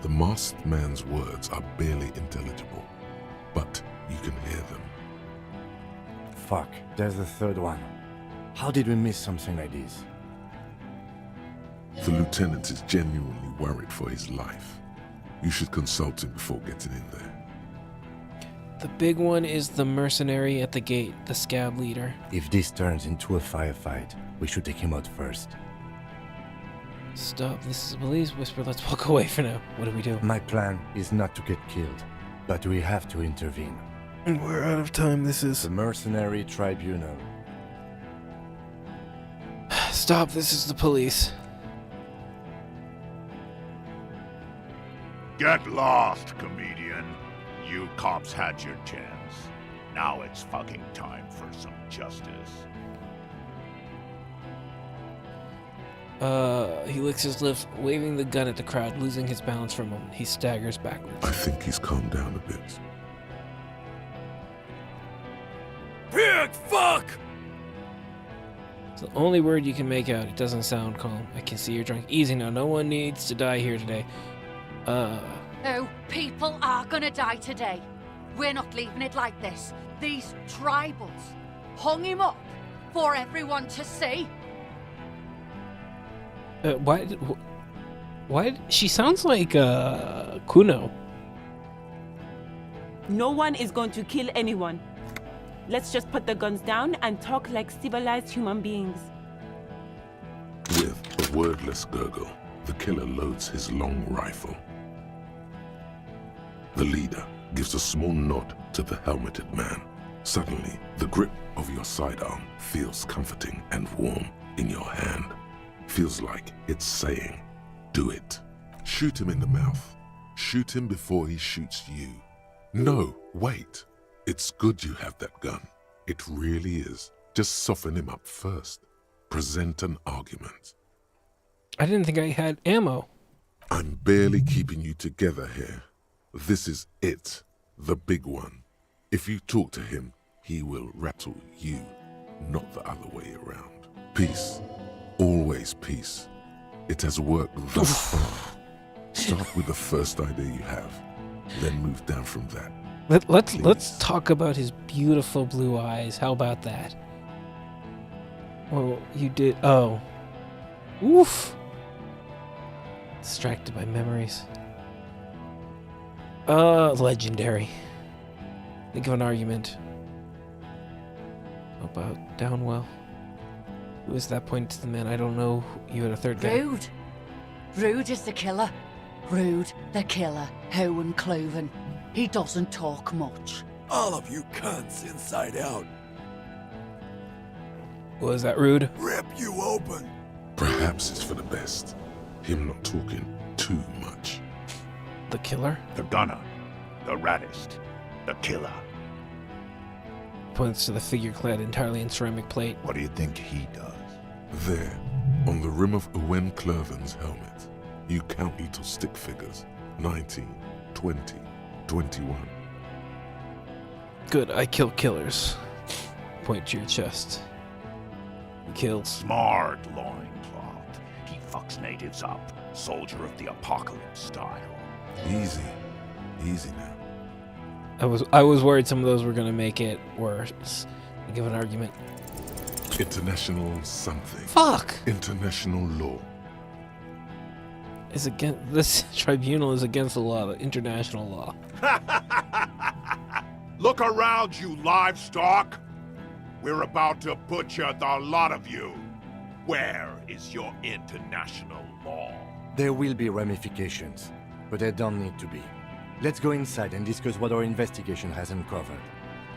The masked man's words are barely intelligible, but you can hear them. Fuck, there's the third one. How did we miss something like this? The lieutenant is genuinely worried for his life. You should consult him before getting in there. The big one is the mercenary at the gate, the scab leader. If this turns into a firefight, we should take him out first. Stop, this is the police. Whisper, let's walk away for now. What do we do? My plan is not to get killed, but we have to intervene. We're out of time, this is... The Mercenary Tribunal. Stop, this is the police. Get lost, comedian. You cops had your chance. Now it's fucking time for some justice. He licks his lips, waving the gun at the crowd, losing his balance for a moment. He staggers backwards. I think he's calmed down a bit. Pig fuck! It's the only word you can make out. It doesn't sound calm. I can see you're drunk. Easy now. No one needs to die here today. Oh, people are gonna die today. We're not leaving it like this. These tribals hung him up for everyone to see. Why? She sounds like, Kuno. No one is going to kill anyone. Let's just put the guns down and talk like civilized human beings. With a wordless gurgle, the killer loads his long rifle. The leader gives a small nod to the helmeted man. Suddenly, the grip of your sidearm feels comforting and warm in your hand. Feels like it's saying, do it. Shoot him in the mouth. Shoot him before he shoots you. No, wait. It's good you have that gun. It really is. Just soften him up first. Present an argument. I didn't think I had ammo. I'm barely keeping you together here. This is it, the big one. If you talk to him, he will rattle you, not the other way around. Peace. Always peace. It has worked thus far. Start with the first idea you have, then move down from that. Let's talk about his beautiful blue eyes. How about that? Oh, you did. Oh, oof. Distracted by memories. Legendary. Think of an argument. About Downwell. Who is that pointing to the man? I don't know. You had a third guy. Rude. Rude is the killer. Rude, the killer. Owen Cloven. He doesn't talk much. All of you cunts inside out. Was that rude? Rip you open. Perhaps it's for the best. Him not talking too much. The killer? The gunner. The raddest. The killer. Points to the figure clad entirely in ceramic plate. What do you think he does? There, on the rim of Owen Clerven's helmet, you count little stick figures. 19, 20, 21. Good, I kill killers. Point to your chest. He kills. Smart loincloth. He fucks natives up. Soldier of the apocalypse style. Easy. Easy now. I was worried some of those were gonna make it worse. Give an argument. International something. Fuck! International law. Is against this tribunal is against the law, the international law. Look around, you livestock. We're about to butcher the lot of you. Where is your international law? There will be ramifications, but there don't need to be. Let's go inside and discuss what our investigation has uncovered.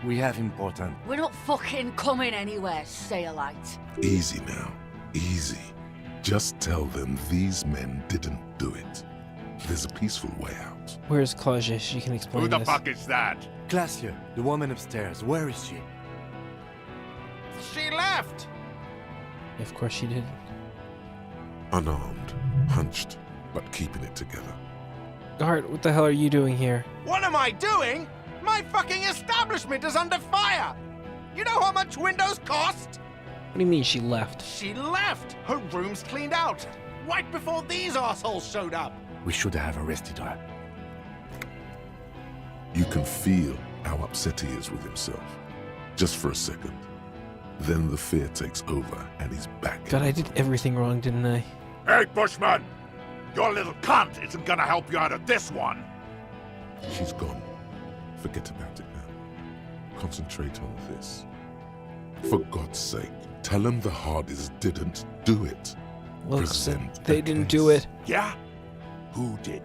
We have important... We're not fucking coming anywhere, Sailite. Easy now. Easy. Just tell them these men didn't do it. There's a peaceful way out. Where's Claudia? She can explain Who the this. fuck is that? Glacier, the woman upstairs. Where is she? She left! Of course she did. Unarmed, hunched, but keeping it together. Guard, what the hell are you doing here? What am I doing? My fucking establishment is under fire! You know how much windows cost? What do you mean she left? She left! Her room's cleaned out! Right before these assholes showed up! We should have arrested her. You can feel how upset he is with himself. Just for a second. Then the fear takes over and he's back. God, I did everything wrong, didn't I? Hey, Bushman! Your little cunt isn't gonna help you out of this one! She's gone. Forget about it now. Concentrate on this. For God's sake, tell him the Hardys didn't do it. looks like they didn't do it. Yeah? Who did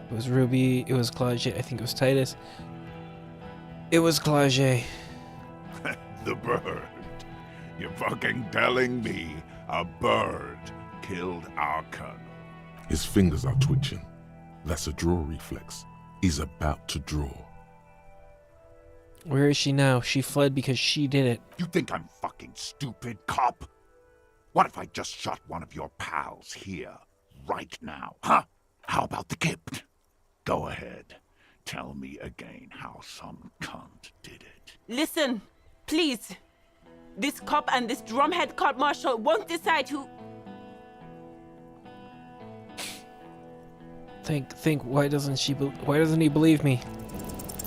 It was Ruby, it was Claude, I think it was Titus. It was Claude. that? The bird. You're fucking telling me a bird killed our colonel? His fingers are twitching. That's a draw reflex. He's about to draw. Where is she now? She fled because she did it. You think I'm fucking stupid, cop? What if I just shot one of your pals here, right now, huh? How about the gift? Go ahead. Tell me again how some cunt did it. Listen, please. This cop and this drumhead court marshal won't decide who... Think. Why doesn't he believe me?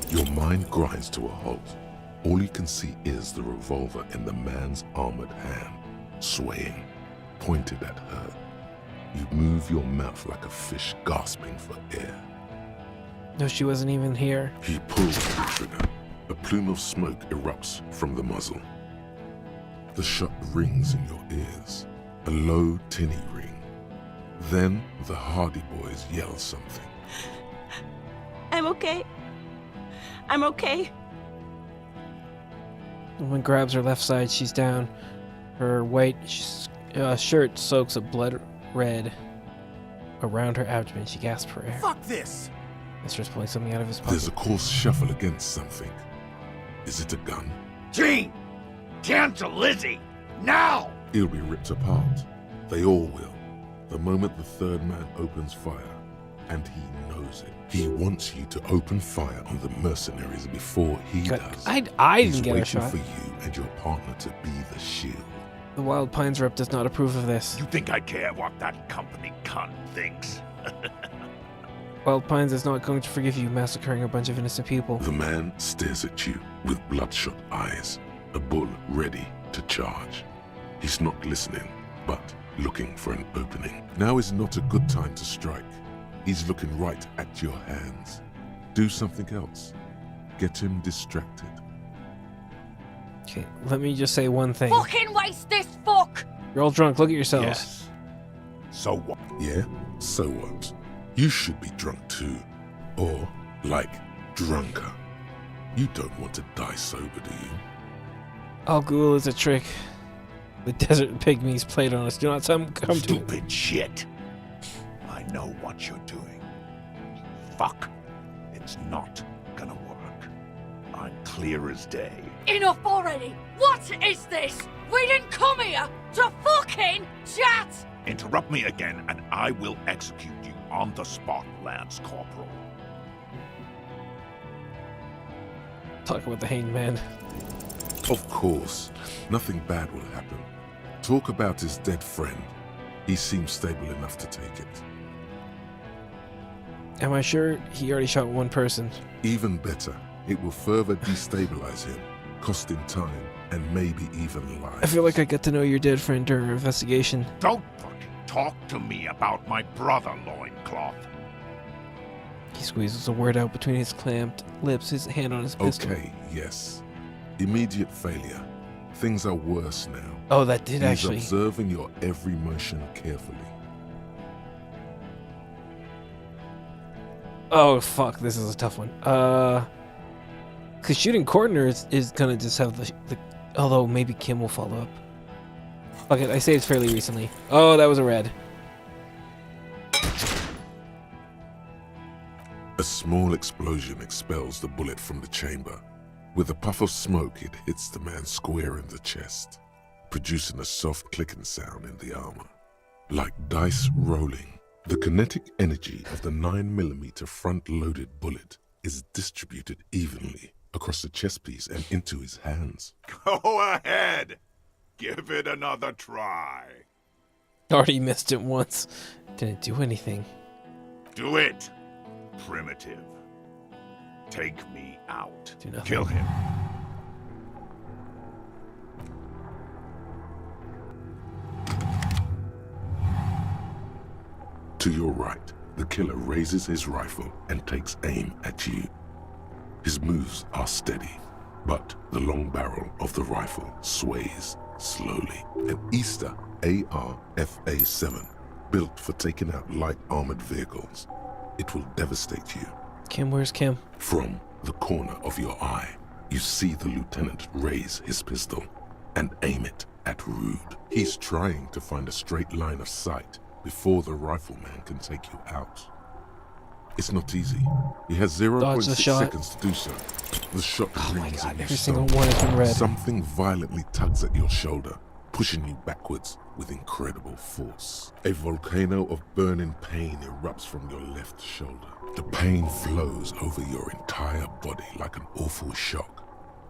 Your mind grinds to a halt. All you can see is the revolver in the man's armored hand, swaying, pointed at her. You move your mouth like a fish gasping for air. No, she wasn't even here. He pulls the trigger. A plume of smoke erupts from the muzzle. The shot rings in your ears, a low, tinny ring. Then the Hardy Boys yell something. I'm okay. I'm okay. The woman grabs her left side, she's down. Her white shirt soaks a blood red around her abdomen. She gasps for air. Fuck this! Mister's pulling something out of his pocket. There's a coarse shuffle against something. Is it a gun? Gene! Cancel Lizzie! Now! It'll be ripped apart. They all will. The moment the third man opens fire, and he knows it. He wants you to open fire on the mercenaries before he does. I didn't get a shot. He's waiting for you and your partner to be the shield. The Wild Pines rep does not approve of this. You think I care what that company cunt thinks? Wild Pines is not going to forgive you massacring a bunch of innocent people. The man stares at you with bloodshot eyes, a bull ready to charge. He's not listening, but looking for an opening. Now is not a good time to strike. He's looking right at your hands. Do something else. Get him distracted. Okay, let me just say one thing. Fucking waste this fuck! You're all drunk, look at yourselves. Yes. So what? Yeah? So what? You should be drunk too. Or, like, drunker. You don't want to die sober, do you? Al Ghul is a trick. The desert pygmies played on us. Do not come to Stupid shit. I know what you're doing. Fuck. It's not gonna work. I'm clear as day. Enough already! What is this? We didn't come here to fucking chat! Interrupt me again and I will execute you on the spot, Lance Corporal. Talk about the hanged man. Of course. Nothing bad will happen. Talk about his dead friend. He seems stable enough to take it. Am I sure he already shot one person? Even better. It will further destabilize him, cost him time, and maybe even lives. I feel like I got to know your dead friend during our investigation. Don't fucking talk to me about my brother, Loincloth. He squeezes a word out between his clamped lips, his hand on his pistol. Okay, yes. Immediate failure. Things are worse now. Oh, that did actually. He's observing your every motion carefully. Oh, fuck, this is a tough one. Because shooting Cordner is gonna just have the... Although, maybe Kim will follow up. Fuck it, I saved fairly recently. Oh, that was a red. A small explosion expels the bullet from the chamber. With a puff of smoke, it hits the man square in the chest, producing a soft clicking sound in the armor. Like dice rolling, the kinetic energy of the 9mm front-loaded bullet is distributed evenly across the chest piece and into his hands. Go ahead. Give it another try. Already missed it once. Didn't do anything. Do it, primitive. Take me out. Do nothing. Kill him. To your right, the killer raises his rifle and takes aim at you. His moves are steady, But the long barrel of the rifle sways slowly. An Easter AR-FA-7, built for taking out light armored vehicles. It will devastate you. Kim, where's Kim? From the corner of your eye, you see the lieutenant raise his pistol and aim it at Rude. He's trying to find a straight line of sight before the rifleman can take you out. It's not easy. He has 0.6 seconds to do so. The shot rings on your every single one has been read. Something violently tugs at your shoulder, pushing you backwards with incredible force. A volcano of burning pain erupts from your left shoulder. The pain flows over your entire body like an awful shock.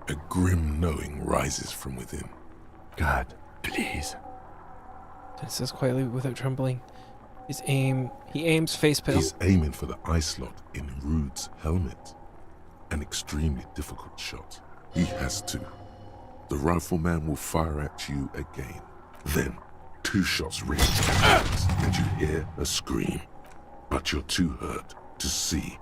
A grim knowing rises from within. God, please. It says quietly without trembling. He aims face pale. He's aiming for the eye slot in Rude's helmet. An extremely difficult shot. He has to. The rifleman will fire at you again. Then, 2 shots ring and you hear a scream. But you're too hurt to see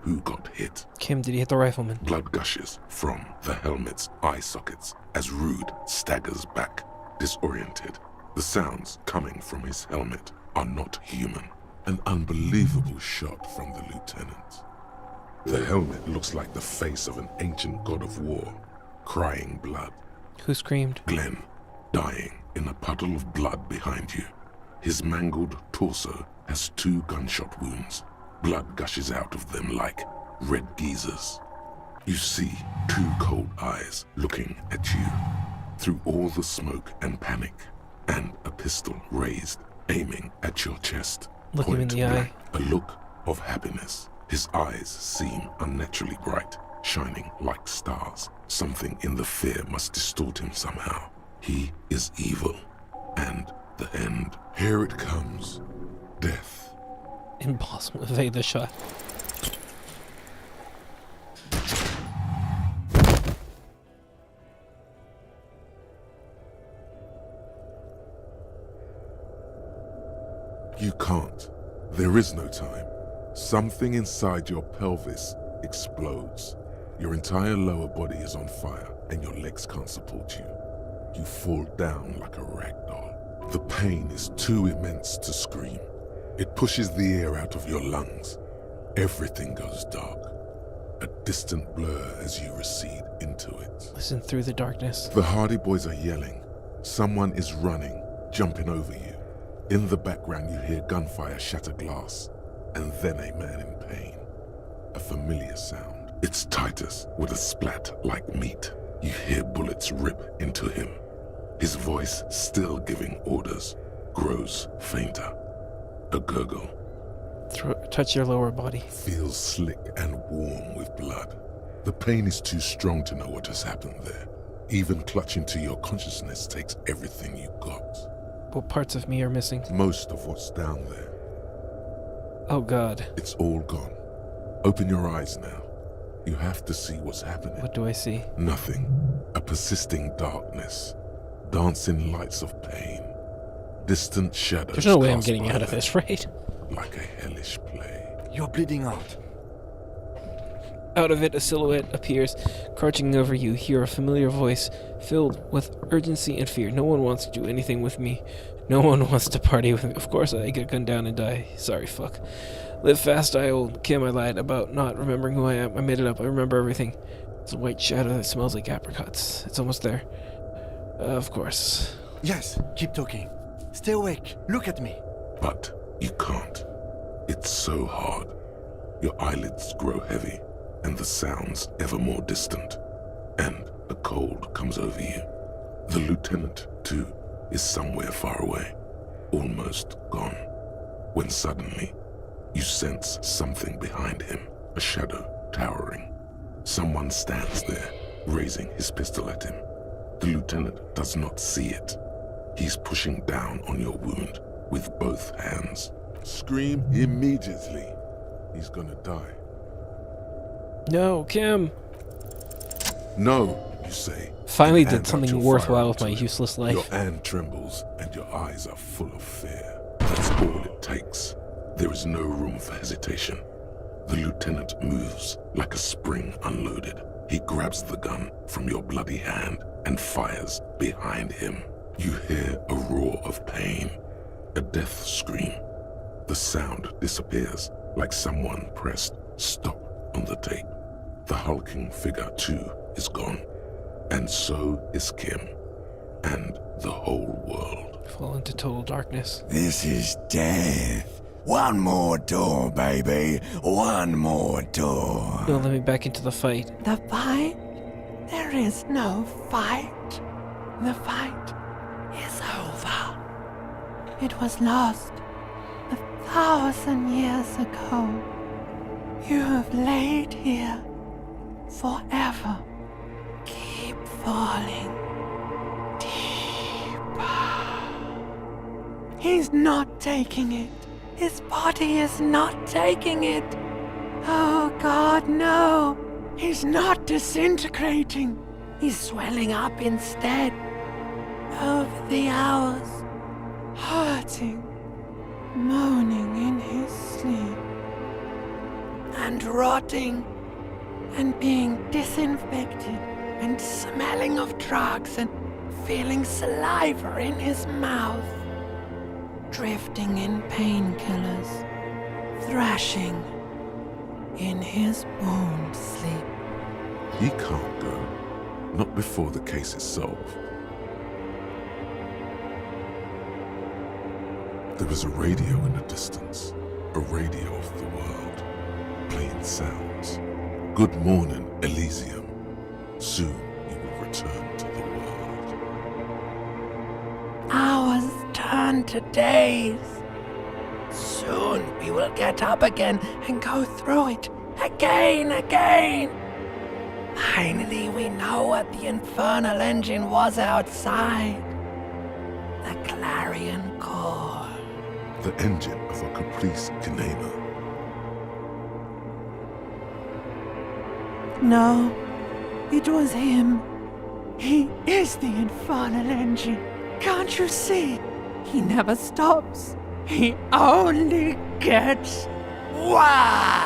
who got hit. Kim, did he hit the rifleman? Blood gushes from the helmet's eye sockets as Rude staggers back, disoriented. The sounds coming from his helmet are not human. An unbelievable shot from the lieutenant. The helmet looks like the face of an ancient god of war, crying blood. Who screamed? Glenn, dying in a puddle of blood behind you. His mangled torso has 2 gunshot wounds. Blood gushes out of them like red geysers. You see 2 cold eyes looking at you through all the smoke and panic, and a pistol raised, aiming at your chest. Look him in the eye. A look of happiness. His eyes seem unnaturally bright, shining like stars. Something in the fear must distort him somehow. He is evil, and the end. Here it comes. Death. Impossible to evade the shot. You can't. There is no time. Something inside your pelvis explodes. Your entire lower body is on fire, and your legs can't support you. You fall down like a rag doll. The pain is too immense to scream. It pushes the air out of your lungs. Everything goes dark. A distant blur as you recede into it. Listen through the darkness. The Hardy Boys are yelling. Someone is running, jumping over you. In the background you hear gunfire shatter glass, and then a man in pain. A familiar sound. It's Titus with a splat like meat. You hear bullets rip into him. His voice, still giving orders, grows fainter. A gurgle. Touch your lower body. Feels slick and warm with blood. The pain is too strong to know what has happened there. Even clutching to your consciousness takes everything you got. What parts of me are missing? Most of what's down there. Oh God. It's all gone. Open your eyes now. You have to see what's happening. What do I see? Nothing. A persisting darkness. Dancing lights of pain. Distant shadows. There's no way I'm getting out of this, right? Like a hellish play. You're bleeding out. Out of it, a silhouette appears, crouching over you. Hear a familiar voice, filled with urgency and fear. No one wants to do anything with me. No one wants to party with me. Of course, I get gunned down and die. Sorry, fuck. Live fast, die old. Kim, I lied about not remembering who I am. I made it up. I remember everything. It's a white shadow that smells like apricots. It's almost there. Of course. Yes, keep talking. Stay awake. Look at me. But you can't. It's so hard. Your eyelids grow heavy, and the sounds ever more distant. And a cold comes over you. The lieutenant, too, is somewhere far away, almost gone. When suddenly, you sense something behind him, a shadow towering. Someone stands there, raising his pistol at him. The lieutenant does not see it. He's pushing down on your wound with both hands. Scream immediately. He's gonna die. No, Kim. No, you say. Finally You did hand out something your worthwhile with my firearm to him. useless life. Your hand trembles and your eyes are full of fear. That's all it takes. There is no room for hesitation. The lieutenant moves like a spring unloaded. He grabs the gun from your bloody hand and fires behind him. You hear a roar of pain, a death scream. The sound disappears like someone pressed stop on the tape. The hulking figure, too, is gone. And so is Kim. And the whole world. Fall into total darkness. This is death. One more door, baby. One more door. You'll let me back into the fight. The fight? There is no fight. The fight is over. It was lost 1,000 years ago. You have laid here forever. Keep falling deeper. He's not taking it. His body is not taking it. Oh God, no. He's not disintegrating. He's swelling up instead. Over the hours, hurting, moaning in his sleep, and rotting, and being disinfected, and smelling of drugs, and feeling saliva in his mouth, drifting in painkillers, thrashing in his bone sleep. He can't go. Not before the case is solved. There is a radio in the distance, a radio of the world, playing sounds. Good morning, Elysium. Soon you will return to the world. Hours turn to days. Soon we will get up again and go through it again. Finally, we know what the infernal engine was outside. The clarion call. The engine of a caprice Kinema. No, it was him. He is the infernal engine. Can't you see? He never stops. He only gets worse.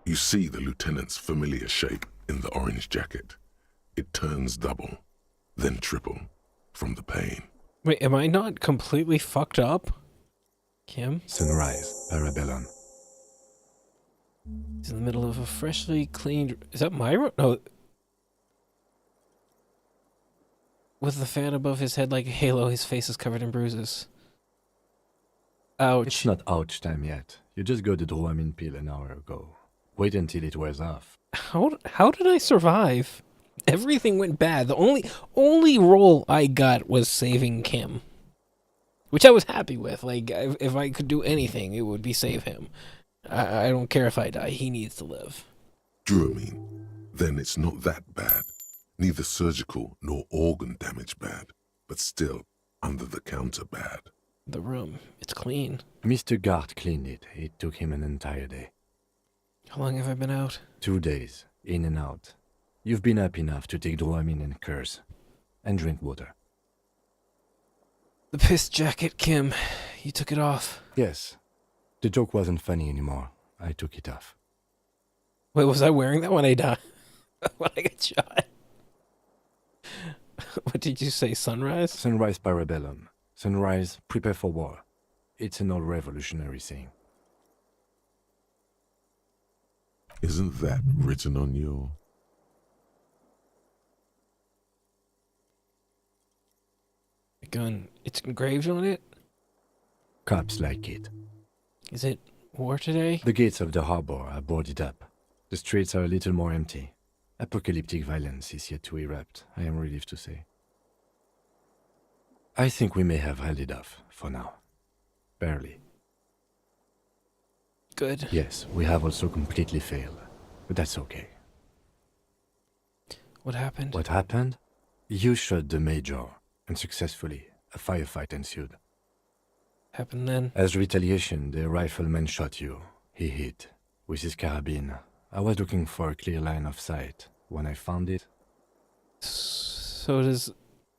You see the lieutenant's familiar shape in the orange jacket. It turns double, then triple, from the pain. Wait, am I not completely fucked up? Kim? Sunrise, Parabellum. He's in the middle of a freshly cleaned... Is that my room? No. With the fan above his head like a halo, his face is covered in bruises. Ouch. It's not ouch time yet. You just got the Dramamine pill an hour ago. Wait until it wears off. How did I survive? Everything went bad. The only role I got was saving Kim. Which I was happy with. Like, if I could do anything, it would be save him. I don't care if I die. He needs to live. Dramamine. Then it's not that bad. Neither surgical nor organ damage bad. But still, under the counter bad. The room. It's clean. Mr. Gart cleaned it. It took him an entire day. How long have I been out? 2 days. In and out. You've been up enough to take Dramamine and curse. And drink water. The piss jacket, Kim. You took it off. Yes. The joke wasn't funny anymore. I took it off. Wait, was I wearing that when I died? When I got shot? What did you say, sunrise? Sunrise Parabellum. Sunrise, prepare for war. It's an old revolutionary saying. Isn't that written on your... The gun. It's engraved on it? Cops like it. Is it war today? The gates of the harbor are boarded up. The streets are a little more empty. Apocalyptic violence is yet to erupt, I am relieved to say. I think we may have held it off, for now. Barely. Good. Yes, we have also completely failed. But that's okay. What happened? What happened? You shot the Major, and successfully, a firefight ensued. Happened then? As retaliation, the rifleman shot you. He hit. With his carabine. I was looking for a clear line of sight. When I found it... So does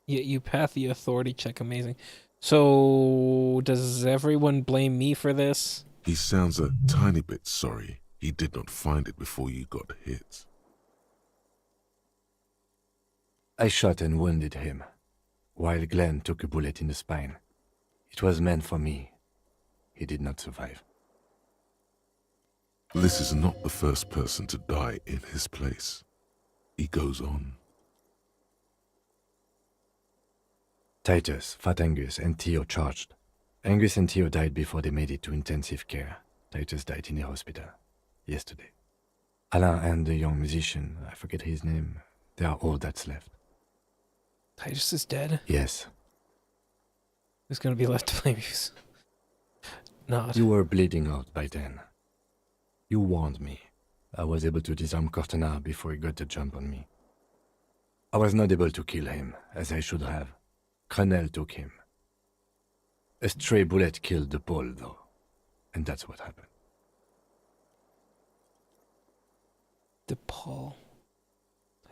You passed the authority check. Amazing. So, does everyone blame me for this? He sounds a tiny bit sorry he did not find it before you got hit. I shot and wounded him, while Glenn took a bullet in the spine. It was meant for me. He did not survive. This is not the first person to die in his place. He goes on. Titus, Fat Angus, and Theo charged. Angus and Theo died before they made it to intensive care. Titus died in the hospital yesterday. Alain and the young musician, I forget his name, they are all that's left. Titus is dead? Yes. Who's gonna be left to blame you? Not. You were bleeding out by then. You warned me. I was able to disarm Cortana before he got the jump on me. I was not able to kill him, as I should have. Crenel took him. A stray bullet killed the Pole, though. And that's what happened. The Paul.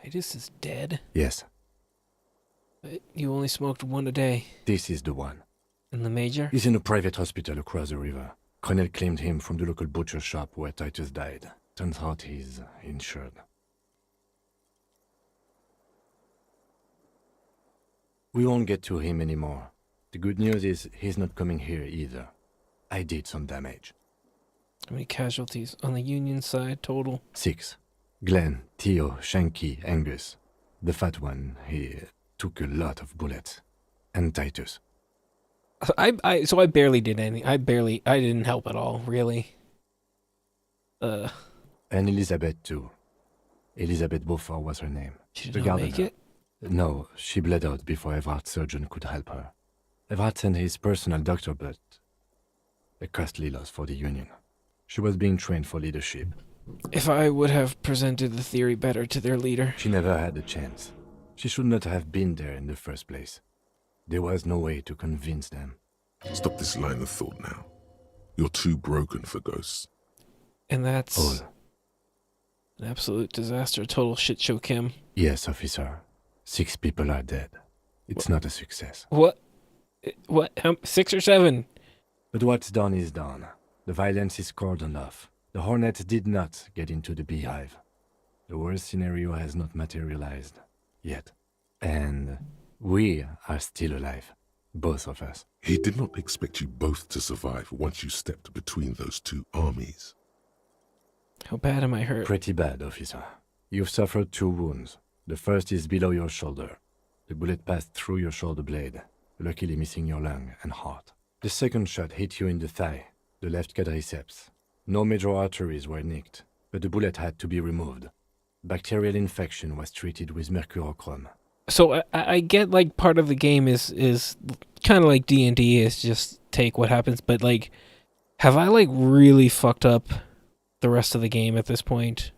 Titus is dead? Yes. But you only smoked one a day. This is the one. And the Major? He's in a private hospital across the river. Crenel claimed him from the local butcher shop where Titus died. Turns out he's insured. We won't get to him anymore. The good news is he's not coming here either. I did some damage. How many casualties on the Union side total? 6. Glenn, Theo, Shanky, Angus. The fat one, he took a lot of bullets. And Titus. So I barely did anything. I didn't help at all, really. And Elizabeth too. Elizabeth Beaufort was her name. She did not make it? No, she bled out before Everard's surgeon could help her. Everard sent his personal doctor, but a costly loss for the Union. She was being trained for leadership. If I would have presented the theory better to their leader. She never had a chance. She should not have been there in the first place. There was no way to convince them. Stop this line of thought now. You're too broken for ghosts. And that's an absolute disaster, total shit show, Kim. Yes, officer. 6 people are dead. It's not a success. What? 6 or 7? But what's done is done. The violence is cordoned off. The Hornets did not get into the beehive. The worst scenario has not materialized yet. And we are still alive. Both of us. He did not expect you both to survive once you stepped between those two armies. How bad am I hurt? Pretty bad, officer. You've suffered 2 wounds. The first is below your shoulder. The bullet passed through your shoulder blade, luckily missing your lung and heart. The second shot hit you in the thigh, the left quadriceps. No major arteries were nicked, but the bullet had to be removed. Bacterial infection was treated with mercurochrome. So I get, like, part of the game is kind of like D&D, is just take what happens, but, like, have I, like, really fucked up the rest of the game at this point?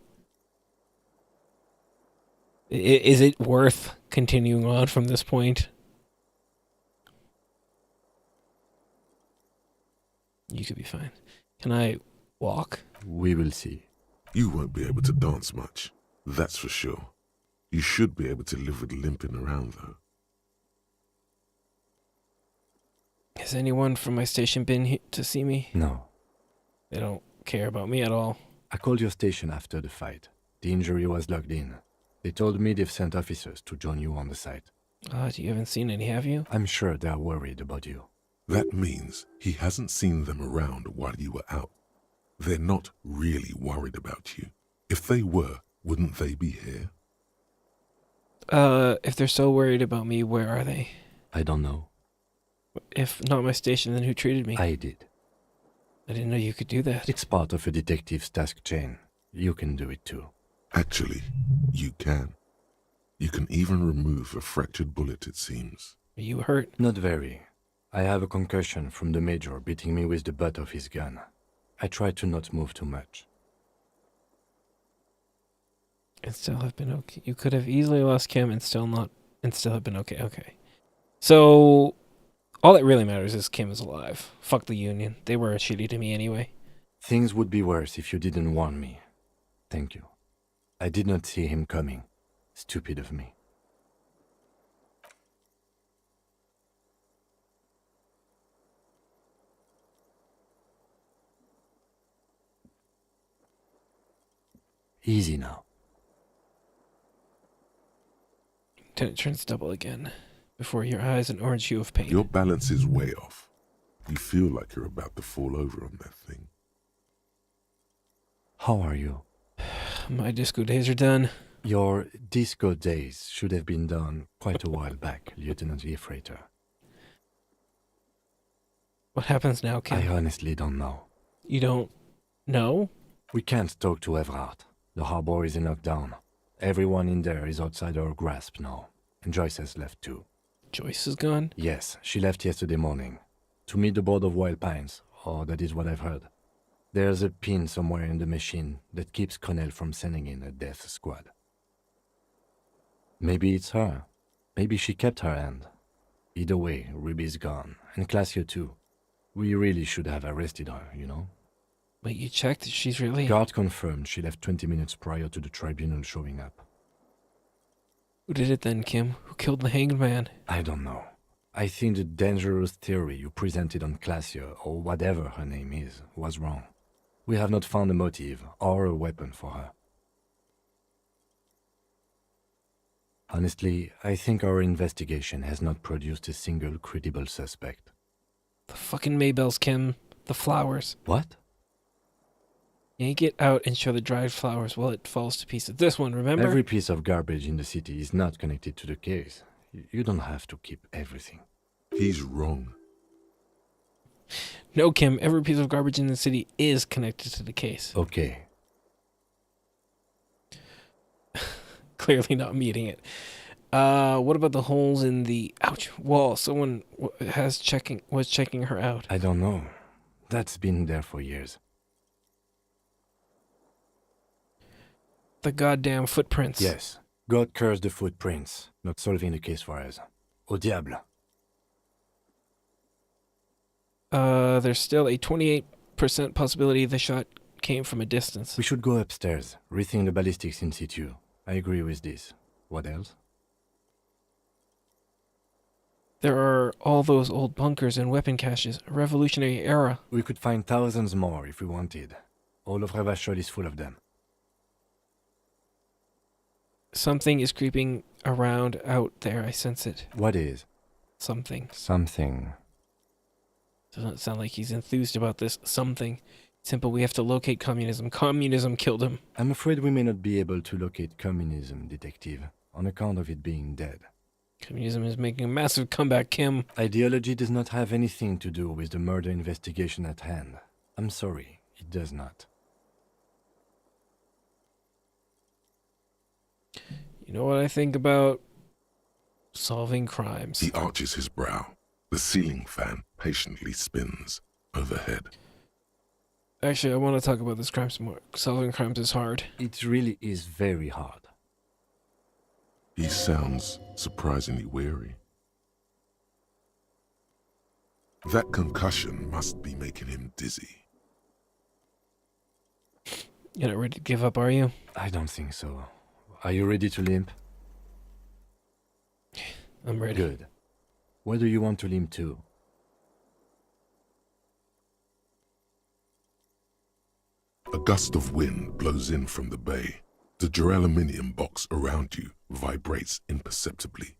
Is it worth continuing on from this point? You could be fine. Can I walk? We will see. You won't be able to dance much, that's for sure. You should be able to live with limping around, though. Has anyone from my station been here to see me? No. They don't care about me at all. I called your station after the fight. The injury was logged in. They told me they've sent officers to join you on the site. You haven't seen any, have you? I'm sure they're worried about you. That means he hasn't seen them around while you were out. They're not really worried about you. If they were, wouldn't they be here? If they're so worried about me, where are they? I don't know. If not my station, then who treated me? I did. I didn't know you could do that. It's part of a detective's task chain. You can do it too. Actually, you can. You can even remove a fractured bullet, it seems. Are you hurt? Not very. I have a concussion from the Major beating me with the butt of his gun. I tried to not move too much. And still have been okay. You could have easily lost Kim and still have been okay. Okay. So, all that really matters is Kim is alive. Fuck the Union. They were shitty to me anyway. Things would be worse if you didn't warn me. Thank you. I did not see him coming. Stupid of me. Easy now. Then it turns double again. Before your eyes, an orange hue of pain. Your balance is way off. You feel like you're about to fall over on that thing. How are you? My disco days are done. Your disco days should have been done quite a while back, Lieutenant Freighter. What happens now, Kim? I honestly don't know. You don't know? We can't talk to Everard. The harbor is in lockdown. Everyone in there is outside our grasp now. And Joyce has left too. Joyce is gone? Yes, she left yesterday morning. To meet the board of Wild Pines, or that is what I've heard. There's a pin somewhere in the machine that keeps Connell from sending in a death squad. Maybe it's her. Maybe she kept her hand. Either way, Ruby's gone. And Classio too. We really should have arrested her, you know? Wait, you checked? She's really... Guard confirmed she left 20 minutes prior to the tribunal showing up. Who did it then, Kim? Who killed the hanged man? I don't know. I think the dangerous theory you presented on Classio, or whatever her name is, was wrong. We have not found a motive or a weapon for her. Honestly, I think our investigation has not produced a single credible suspect. The fucking Maybells, Kim. The flowers. What? Yank it out and show the dried flowers while it falls to pieces. This one, remember? Every piece of garbage in the city is not connected to the case. You don't have to keep everything. He's wrong. No, Kim. Every piece of garbage in the city is connected to the case. Okay. Clearly not meeting it. What about the holes in the wall? Someone was checking her out. I don't know. That's been there for years. The goddamn footprints. Yes. God curse the footprints. Not solving the case for us. Au diable. There's still a 28% possibility the shot came from a distance. We should go upstairs, rethink the ballistics in situ. I agree with this. What else? There are all those old bunkers and weapon caches, Revolutionary era. We could find thousands more if we wanted. All of Revachol is full of them. Something is creeping around out there. I sense it. What is? Something. Something. Doesn't sound like he's enthused about this something. Simple, we have to locate communism. Communism killed him. I'm afraid we may not be able to locate communism, Detective, on account of it being dead. Communism is making a massive comeback, Kim. Ideology does not have anything to do with the murder investigation at hand. I'm sorry, it does not. You know what I think about solving crimes? He arches his brow. The ceiling fan patiently spins overhead. Actually, I want to talk about this crime some more. Solving crimes is hard. It really is very hard. He sounds surprisingly weary. That concussion must be making him dizzy. You're not ready to give up, are you? I don't think so. Are you ready to limp? I'm ready. Good. Where do you want to limp to? A gust of wind blows in from the bay. The duraluminum box around you vibrates imperceptibly.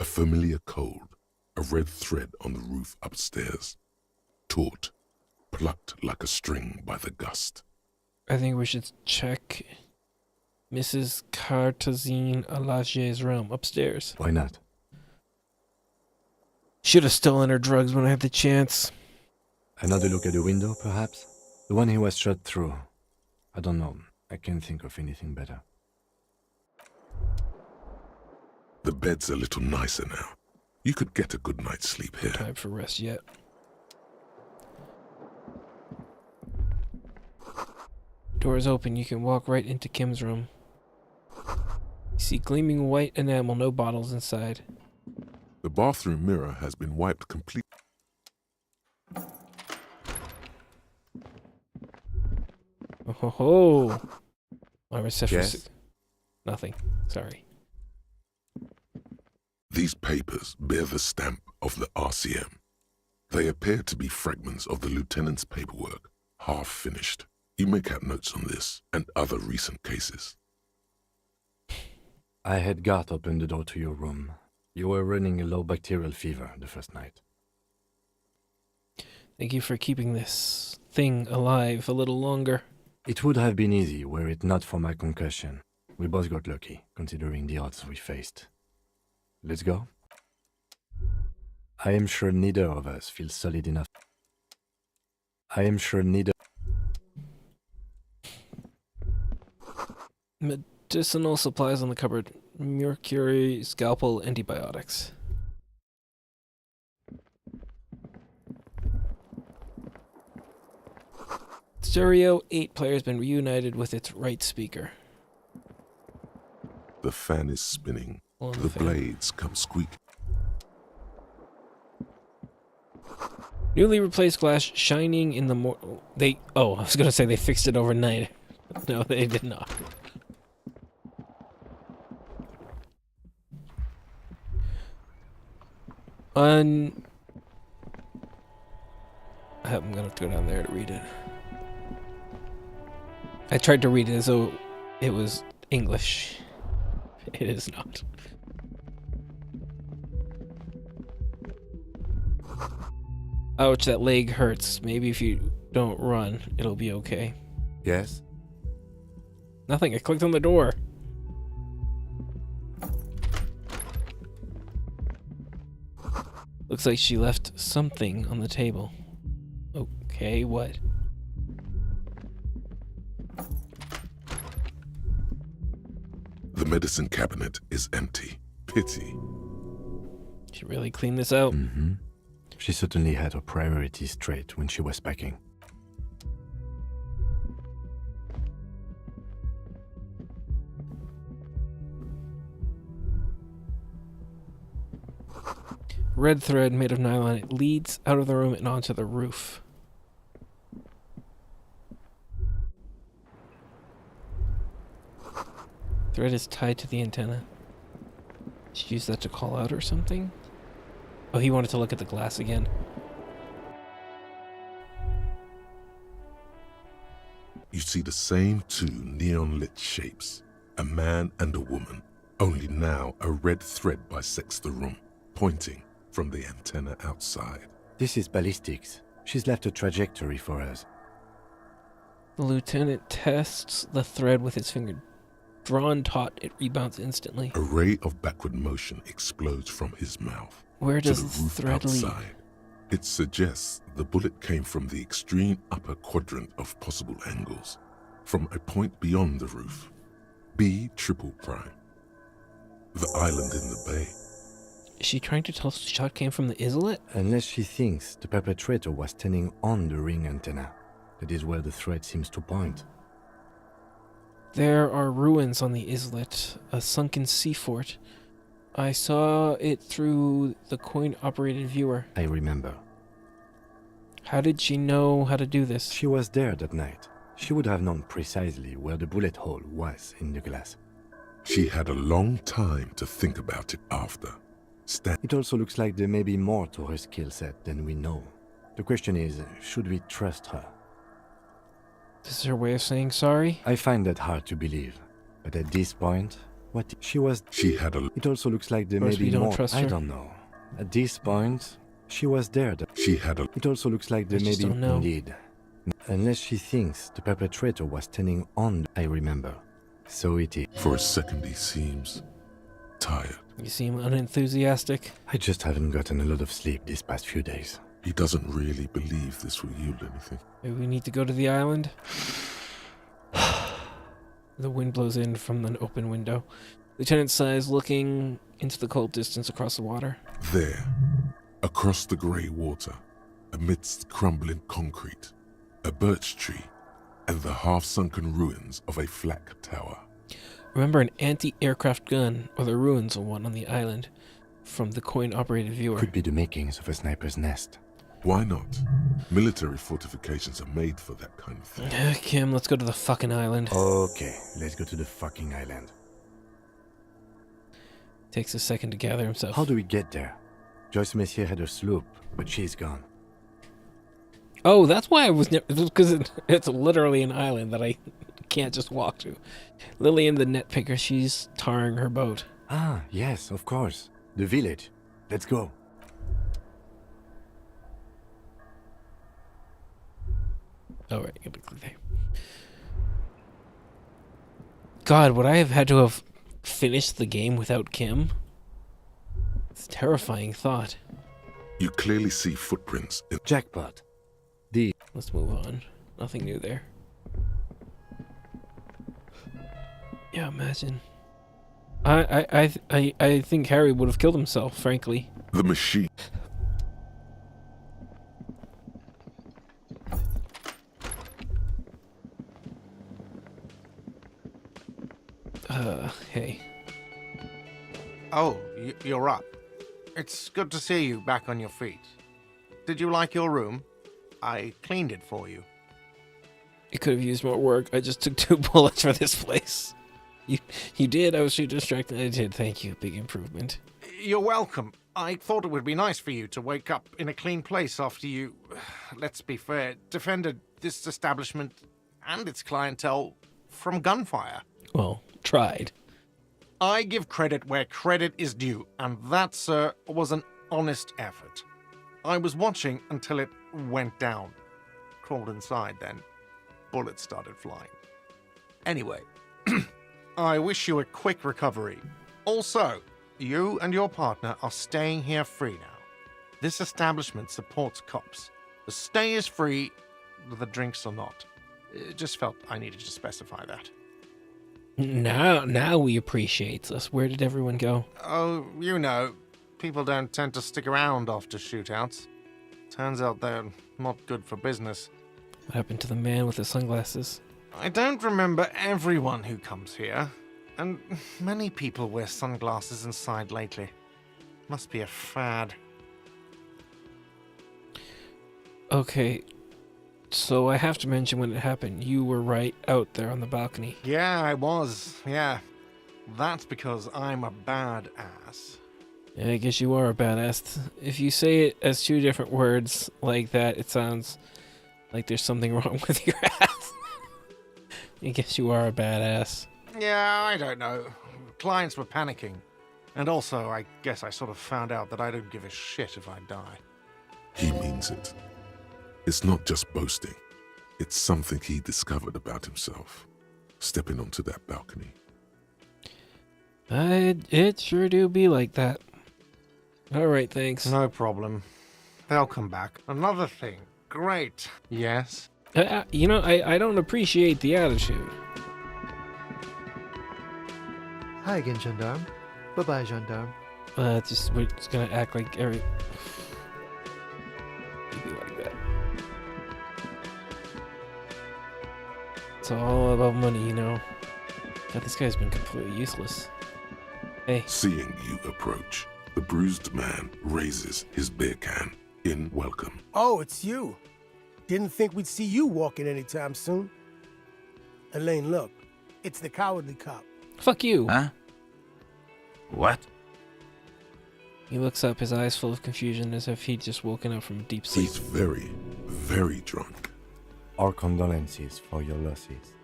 A familiar cold, a red thread on the roof upstairs. Taut, plucked like a string by the gust. I think we should check Mrs. Cartazine Alager's room upstairs. Why not? Should have stolen her drugs when I had the chance. Another look at the window, perhaps? The one he was shot through. I don't know. I can't think of anything better. The bed's a little nicer now. You could get a good night's sleep here. Time for rest yet. Door is open. You can walk right into Kim's room. You see gleaming white enamel, no bottles inside. The bathroom mirror has been wiped completely. Oh ho ho! Yes? Nothing. Sorry. These papers bear the stamp of the RCM. They appear to be fragments of the lieutenant's paperwork, half finished. You make out notes on this and other recent cases. I had Garth open the door to your room. You were running a low bacterial fever the first night. Thank you for keeping this thing alive a little longer. It would have been easy were it not for my concussion. We both got lucky, considering the odds we faced. Let's go? I am sure neither of us feels solid enough. Medicinal supplies on the cupboard. Mercury, scalpel, antibiotics. Stereo 8 player has been reunited with its right speaker. The fan is spinning. On The fan. blades come squeak. Newly replaced glass shining in the I was gonna say they fixed it overnight. No, they did not. I'm gonna have to go down there to read it. I tried to read it as though it was English. It is not. Ouch, that leg hurts. Maybe if you don't run, it'll be okay. Yes? Nothing, I clicked on the door. Looks like she left something on the table. Okay, what? The medicine cabinet is empty. Pity. She really cleaned this out. Mm-hmm. She certainly had her priorities straight when she was packing. Red thread made of nylon. It leads out of the room and onto the roof. Thread is tied to the antenna. She used that to call out or something? Oh, he wanted to look at the glass again. You see the same two neon-lit shapes, a man and a woman, only now a red thread bisects the room, pointing from the antenna outside. This is ballistics. She's left a trajectory for us. The lieutenant tests the thread with his finger. Drawn taut, it rebounds instantly. A ray of backward motion explodes from his mouth. Where does to the the roof thread lead? outside. It suggests the bullet came from the extreme upper quadrant of possible angles, from a point beyond the roof. B triple prime. The island in the bay. Is she trying to tell us the shot came from the islet? Unless she thinks the perpetrator was standing on the ring antenna. That is where the thread seems to point. There are ruins on the islet, a sunken sea fort. I saw it through the coin-operated viewer. I remember. How did she know how to do this? She was there that night. She would have known precisely where the bullet hole was in the glass. She had a long time to think about it after. It also looks like there may be more to her skill set than we know. The question is, should we trust her? This is her way of saying sorry? I find that hard to believe. But at this point, what she was... She had a... It also looks like there may be more... I don't know. At this point, she was there. She had a... It also looks like there may be... Indeed. Unless she thinks the perpetrator was standing on... I remember. So it is. For a second he seems... tired. You seem unenthusiastic. I just haven't gotten a lot of sleep these past few days. He doesn't really believe this will yield anything. Maybe we need to go to the island? The wind blows in from an open window. Lieutenant sighs, looking into the cold distance across the water. There, across the grey water, amidst crumbling concrete, a birch tree, and the half-sunken ruins of a flak tower. Remember an anti-aircraft gun, or the ruins of one on the island, from the coin-operated viewer. Could be the makings of a sniper's nest. Why not? Military fortifications are made for that kind of thing. Kim, let's go to the fucking island. Okay, let's go to the fucking island. Takes a second to gather himself. How do we get there? Joyce Messier had her sloop, but she's gone. Oh, that's why I was because it's literally an island that I can't just walk to. Lillian the net picker, she's tarring her boat. Ah, yes, of course. The village. Let's go. Oh, right. Click there. God, would I have had to have finished the game without Kim? It's a terrifying thought. You clearly see footprints in... Jackpot. Let's move on. Nothing new there. Yeah, imagine. I think Harry would have killed himself, frankly. The machine. Hey. Oh, you're up. It's good to see you back on your feet. Did you like your room? I cleaned it for you. It could have used more work. I just took 2 bullets for this place. You did? I was too distracted. I did. Thank you. Big improvement. You're welcome. I thought it would be nice for you to wake up in a clean place after you, let's be fair, defended this establishment and its clientele from gunfire. Well, tried. I give credit where credit is due, and that, sir, was an honest effort. I was watching until it went down. Crawled inside then. Bullets started flying. Anyway, I wish you a quick recovery. Also, you and your partner are staying here free now. This establishment supports cops. The stay is free, the drinks are not. It just felt I needed to specify that. Now we appreciate us. Where did everyone go? Oh, you know, people don't tend to stick around after shootouts. Turns out they're not good for business. What happened to the man with the sunglasses? I don't remember everyone who comes here, and many people wear sunglasses inside lately. Must be a fad. Okay, so I have to mention when it happened, you were right out there on the balcony. Yeah, I was, yeah. That's because I'm a badass. Yeah, I guess you are a badass. If you say it as 2 different words like that, it sounds like there's something wrong with your ass. I guess you are a badass. Yeah, I don't know. Clients were panicking. And also, I guess I sort of found out that I don't give a shit if I die. He means it. It's not just boasting. It's something he discovered about himself, stepping onto that balcony. It sure do be like that. Alright, thanks. No problem. They'll come back. Another thing. Great. Yes? You know, I don't appreciate the attitude. Hi again, gendarme. Bye-bye, gendarme. We're just gonna act like every... Be like that. It's all about money, you know. God, this guy's been completely useless. Hey. Seeing you approach, the bruised man raises his beer can in welcome. Oh, it's you. Didn't think we'd see you walking anytime soon. Elaine, look. It's the cowardly cop. Fuck you. Huh? What? He looks up, his eyes full of confusion, as if he'd just woken up from deep sleep. He's very, very drunk. Our condolences for your losses.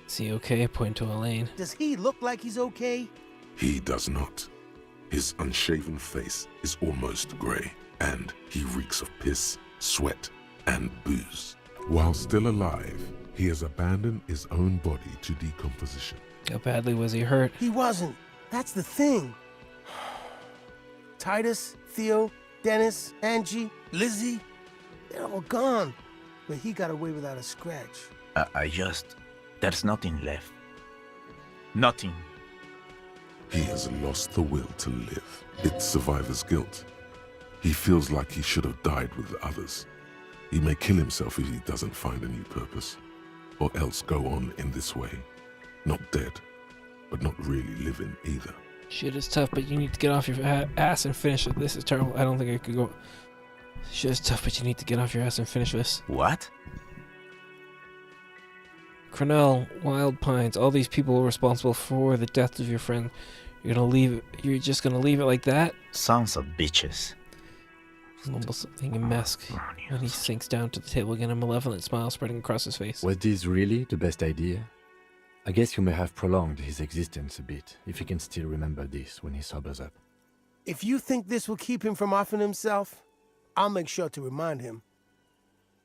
Is he okay? Point to Elaine. Does he look like he's okay? He does not. His unshaven face is almost grey, and he reeks of piss, sweat, and booze. While still alive, he has abandoned his own body to decomposition. How badly was he hurt? He wasn't. That's the thing. Titus, Theo, Dennis, Angie, Lizzie, they're all gone. But he got away without a scratch. There's nothing left. Nothing. He has lost the will to live. It's survivor's guilt. He feels like he should have died with the others. He may kill himself if he doesn't find a new purpose, or else go on in this way. Not dead, but not really living either. Shit is tough, but you need to get off your ass and finish it. This is terrible. I don't think I could go. Shit is tough, but you need to get off your ass and finish this. What? Cornell, Wild Pines, all these people were responsible for the death of your friend. You're just gonna leave it like that? Sons of bitches. Mumbles something in mask, and he sinks down to the table again, a malevolent smile spreading across his face. Was this really the best idea? I guess you may have prolonged his existence a bit, if he can still remember this when he sobers up. If you think this will keep him from offing himself, I'll make sure to remind him.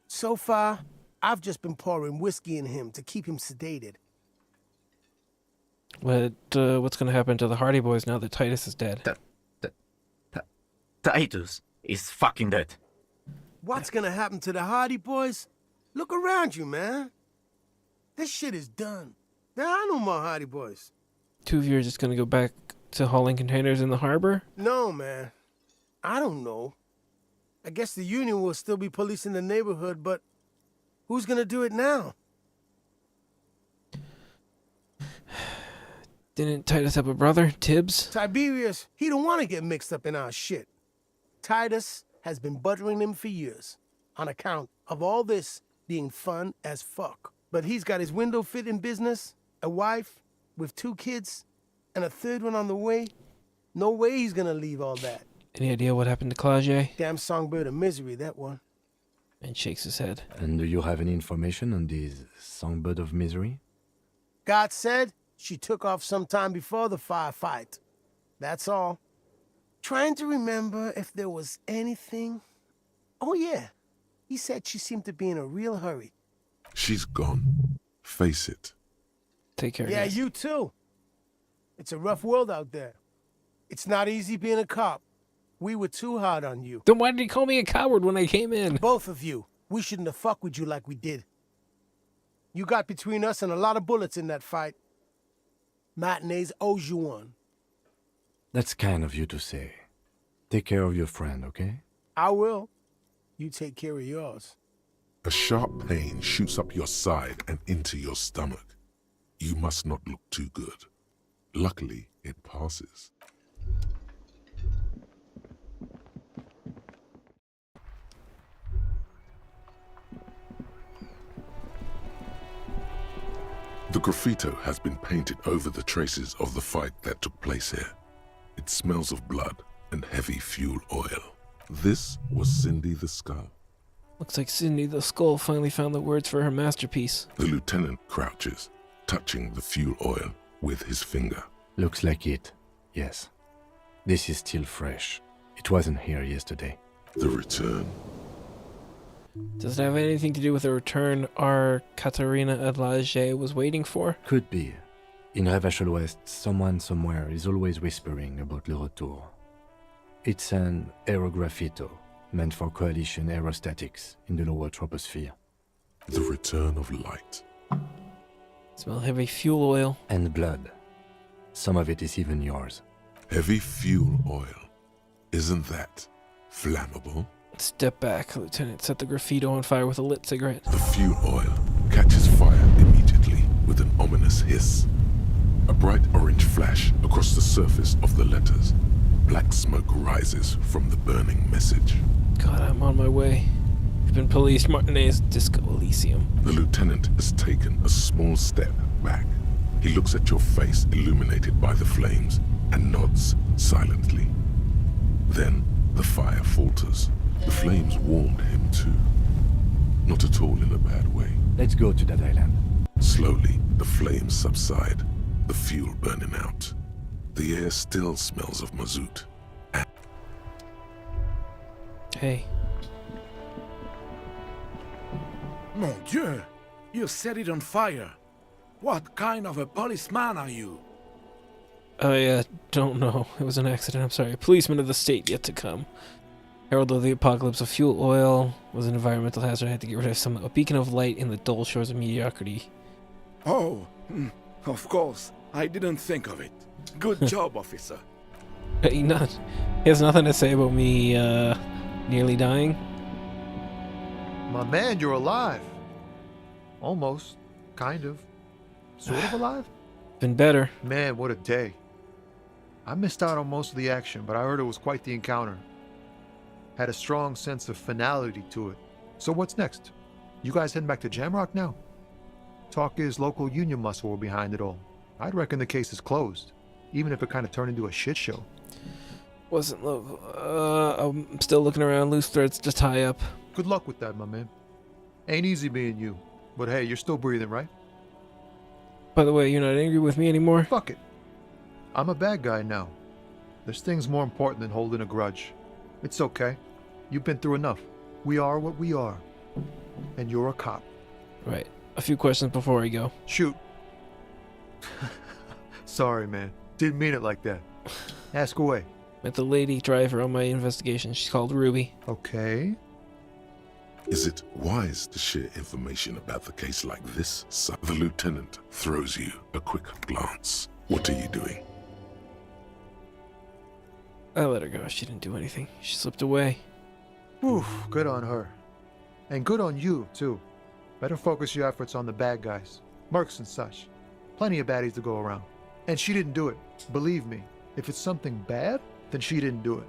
So far, I've just been pouring whiskey in him to keep him sedated. What's going to happen to the Hardy Boys now that Titus is dead? Titus is fucking dead. What's gonna happen to the Hardy Boys? Look around you, man. This shit is done. There are no more Hardy Boys. Two of you are just going to go back to hauling containers in the harbor? No, man. I don't know. I guess the Union will still be policing the neighborhood, but who's gonna do it now? Didn't Titus have a brother, Tibbs? Tiberius, he don't want to get mixed up in our shit. Titus has been buttering him for years, on account of all this being fun as fuck. But he's got his window fitting business, a wife with 2 kids, and a 3rd one on the way. No way he's gonna leave all that. Any idea what happened to Claude? Damn songbird of misery, that one. And shakes his head. And do you have any information on this songbird of misery? God said she took off sometime before the firefight. That's all. Trying to remember if there was anything. Oh yeah, he said she seemed to be in a real hurry. She's gone. Face it. Take care. Yeah, guys. you too. It's a rough world out there. It's not easy being a cop. We were too hard on you. Then why did he call me a coward when I came in? Both of you. We shouldn't have fucked with you like we did. You got between us and a lot of bullets in that fight. Matinees owes you one. That's kind of you to say. Take care of your friend, okay? I will. You take care of yours. A sharp pain shoots up your side and into your stomach. You must not look too good. Luckily, it passes. The graffito has been painted over the traces of the fight that took place here. It smells of blood and heavy fuel oil. This was Cindy the Skull. Looks like Cindy the Skull finally found the words for her masterpiece. The lieutenant crouches, touching the fuel oil with his finger. Looks like it, yes. This is still fresh. It wasn't here yesterday. The return. Does it have anything to do with the return our Katarina Adlage was waiting for? Could be. In Revachol West, someone somewhere is always whispering about Le Retour. It's an aerograffito, meant for coalition aerostatics in the lower troposphere. The return of light. Smell heavy fuel oil. And blood. Some of it is even yours. Heavy fuel oil. Isn't that flammable? Step back, Lieutenant. Set the graffito on fire with a lit cigarette. The fuel oil catches fire immediately with an ominous hiss. A bright orange flash across the surface of the letters. Black smoke rises from the burning message. God, I'm on my way. I've been policed Martinez Disco Elysium. The lieutenant has taken a small step back. He looks at your face illuminated by the flames and nods silently. Then the fire falters. The flames warmed him too. Not at all in a bad way. Let's go to that island. Slowly, the flames subside, the fuel burning out. The air still smells of mazout. Hey. Mon Dieu! You set it on fire. What kind of a policeman are you? I don't know. It was an accident, I'm sorry. Policeman of the state yet to come. Herald of the apocalypse of fuel oil was an environmental hazard. I had to get rid of a beacon of light in the dull shores of mediocrity. Oh, of course. I didn't think of it. Good job, officer. He has nothing to say about me nearly dying. My man, you're alive. Almost. Kind of. Sort of alive? Been better. Man, what a day. I missed out on most of the action, but I heard it was quite the encounter. Had a strong sense of finality to it. So what's next? You guys heading back to Jamrock now? Talk is local union muscle were behind it all. I'd reckon the case is closed, even if it kind of turned into a shit show. Wasn't local. I'm still looking around, loose threads to tie up. Good luck with that, my man. Ain't easy being you. But hey, you're still breathing, right? By the way, you're not angry with me anymore? Fuck it. I'm a bad guy now. There's things more important than holding a grudge. It's okay. You've been through enough. We are what we are. And you're a cop. Right. A few questions before I go. Shoot. Sorry, man. Didn't mean it like that. Ask away. Met the lady driver on my investigation. She's called Ruby. Okay. Is it wise to share information about the case like this? The lieutenant throws you a quick glance. What are you doing? I let her go. She didn't do anything. She slipped away. Oof, good on her. And good on you, too. Better focus your efforts on the bad guys. Mercs and such. Plenty of baddies to go around. And she didn't do it. Believe me, if it's something bad, then she didn't do it.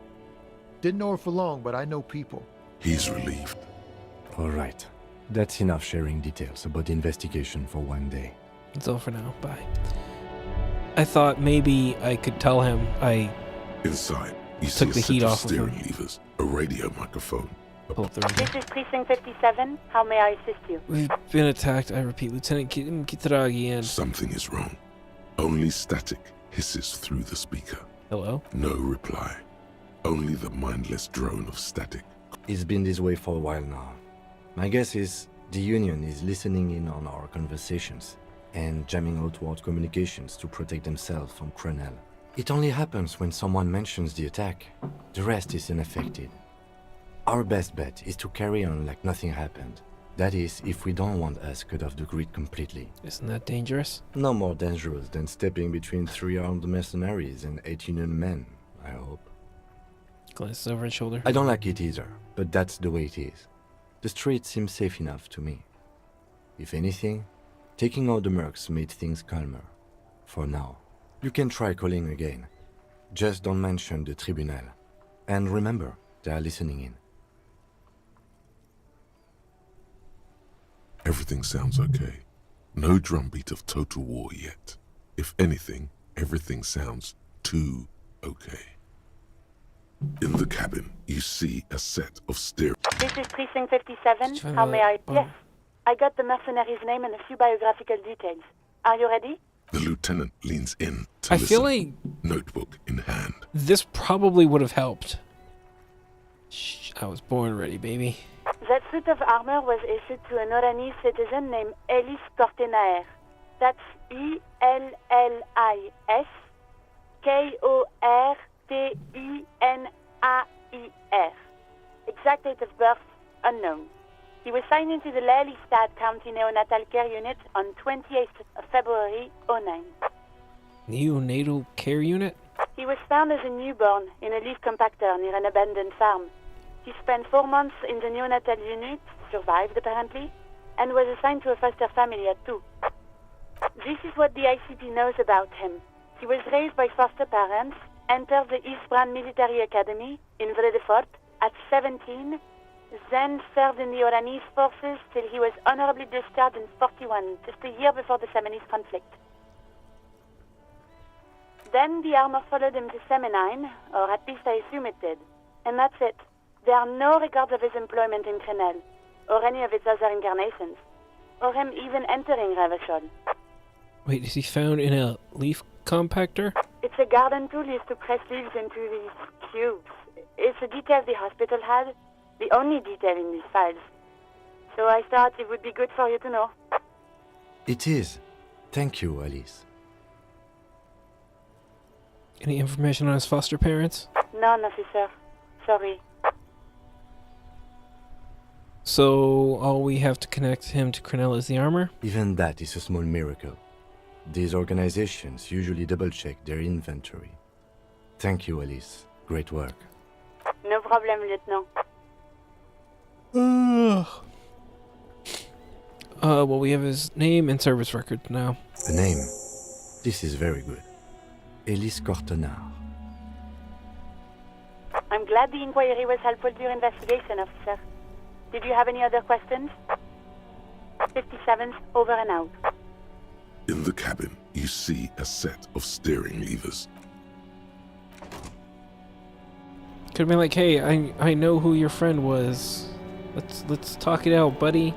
Didn't know her for long, but I know people. He's relieved. All right. That's enough sharing details about the investigation for one day. That's all for now. Bye. I thought maybe I could tell him I Inside, you took see the a set heat of off of him. steering levers, a radio microphone. Pull up the radio. This is Precinct 57. How may I assist you? We've been attacked. I repeat, Lieutenant Kitaragi and... Something is wrong. Only static hisses through the speaker. Hello? No reply. Only the mindless drone of static. It's been this way for a while now. My guess is the Union is listening in on our conversations and jamming outward communications to protect themselves from Crenel. It only happens when someone mentions the attack. The rest is unaffected. Our best bet is to carry on like nothing happened. That is, if we don't want us cut off the grid completely. Isn't that dangerous? No more dangerous than stepping between 3 armed mercenaries and 8 Union men, I hope. Glances over his shoulder. I don't like it either, but that's the way it is. The street seems safe enough to me. If anything, taking out the mercs made things calmer. For now. You can try calling again. Just don't mention the tribunal. And remember, they are listening in. Everything sounds okay. No drumbeat of total war yet. If anything, everything sounds too okay. In the cabin, you see a set of steering... This is Precinct 57. How may I... Yes. I got the mercenary's name and a few biographical details. Are you ready? The lieutenant leans in to I listen, feel like notebook in hand. this probably would have helped. Shh, I was born ready, baby. That suit of armor was issued to an Oranese citizen named Ellis Kortenaer. That's E-L-L-I-S K-O-R-T-E-N-A-I-R. Exact date of birth, unknown. He was signed into the Lelystad County Neonatal Care Unit on 28th of February, 09. Neonatal care unit? He was found as a newborn in a leaf compactor near an abandoned farm. He spent 4 months in the neonatal unit, survived apparently, and was assigned to a foster family at 2. This is what the ICP knows about him. He was raised by foster parents, entered the Eastbrand Military Academy in Vredefort at 17, then served in the Oranese forces till he was honorably discharged in 41, just a year before the Seminese conflict. Then the armor followed him to Seminine, or at least I assume it did. And that's it. There are no records of his employment in Crenel, or any of its other incarnations, or him even entering Revachol. Wait, is he found in a leaf compactor? It's a garden tool used to press leaves into these cubes. It's a detail the hospital had, the only detail in these files. So I thought it would be good for you to know. It is. Thank you, Alice. Any information on his foster parents? None, officer. Sorry. So all we have to connect him to Crenel is the armor? Even that is a small miracle. These organizations usually double-check their inventory. Thank you, Alice. Great work. No problem, Lieutenant. Well, we have his name and service record now. A name. This is very good. Ellis Kortenaer. I'm glad the inquiry was helpful to your investigation, officer. Did you have any other questions? 57's over and out. In the cabin, you see a set of steering levers. Could have been like, hey, I know who your friend was. Let's talk it out, buddy.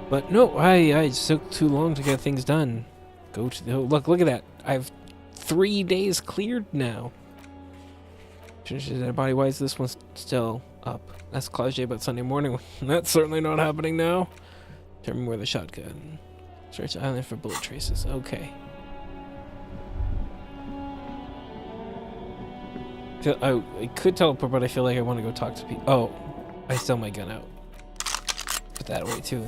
But no, I just took too long to get things done. Go to the look at that. I have 3 days cleared now. Body why is this one still up? That's Claude about Sunday morning. That's certainly not happening now. Determine where the shotgun. Search the island for bullet traces. Okay. I could teleport, but I feel like I want to go talk to people. Oh, I still have my gun out. Put that away too.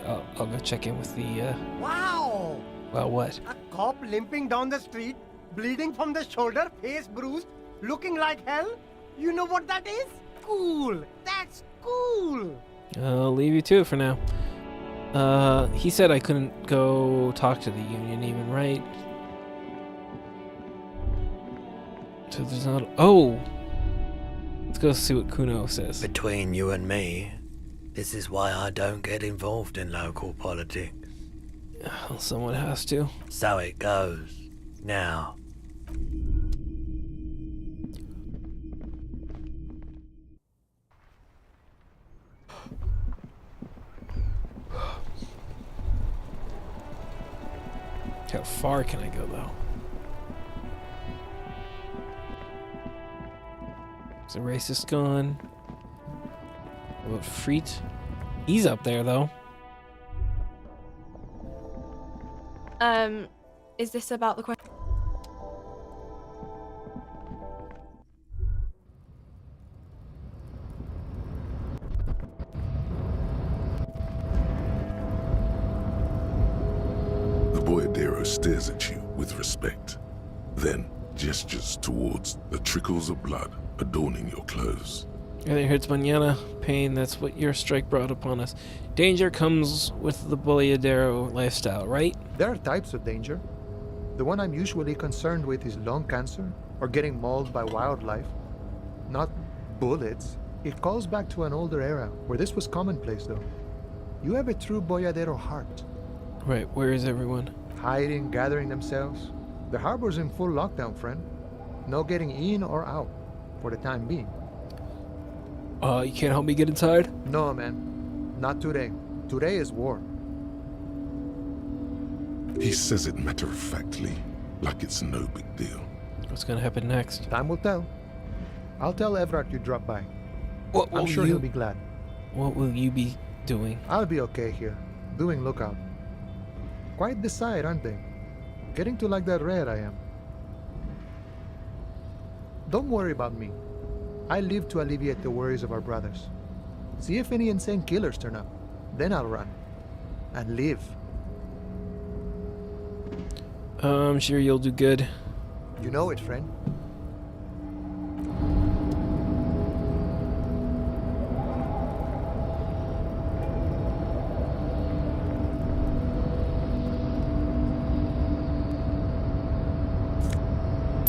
I'll go check in with the. Wow! Well, what? A cop limping down the street, bleeding from the shoulder, face bruised, looking like hell. You know what that is? Cool. That's cool. I'll leave you to it for now. He said I couldn't go talk to the union even, right? So there's not. Oh! Let's go see what Kuno says. Between you and me, this is why I don't get involved in local politics. Well, someone has to. So it goes. Now. How far can I go, though? Is the racist gone? What about Freet? He's up there, though. Is this about the question? The Boyadero stares at you with respect, then gestures towards the trickles of blood adorning your clothes. Everything hurts mañana. Pain, that's what your strike brought upon us. Danger comes with the Boyadero lifestyle, right? There are types of danger. The one I'm usually concerned with is lung cancer or getting mauled by wildlife. Not bullets. It calls back to an older era where this was commonplace, though. You have a true Boyadero heart. Right, where is everyone? Hiding, gathering themselves. The harbor's in full lockdown, friend. No getting in or out, for the time being. You can't help me get inside? No, man. Not today. Today is war. He says it matter-of-factly, like it's no big deal. What's gonna happen next? Time will tell. I'll tell Everard you dropped by. I'm sure he'll be glad. What will you be doing? I'll be okay here, doing lookout. Quite the sight, aren't they? Getting to like that red I am. Don't worry about me. I live to alleviate the worries of our brothers. See if any insane killers turn up. Then I'll run. And live. I'm sure you'll do good. You know it, friend.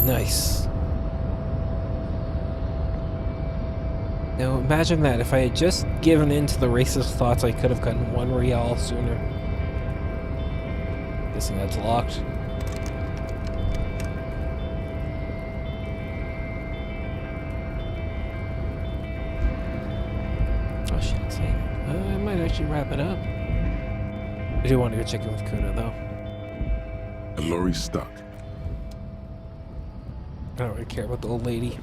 Nice. Now imagine that, if I had just given in to the racist thoughts, I could have gotten 1 real sooner. Guessing that's locked. Oh shit, it's saying I might actually wrap it up. I do want to go check in with Kuna though. A lorry stuck. I don't really care about the old lady.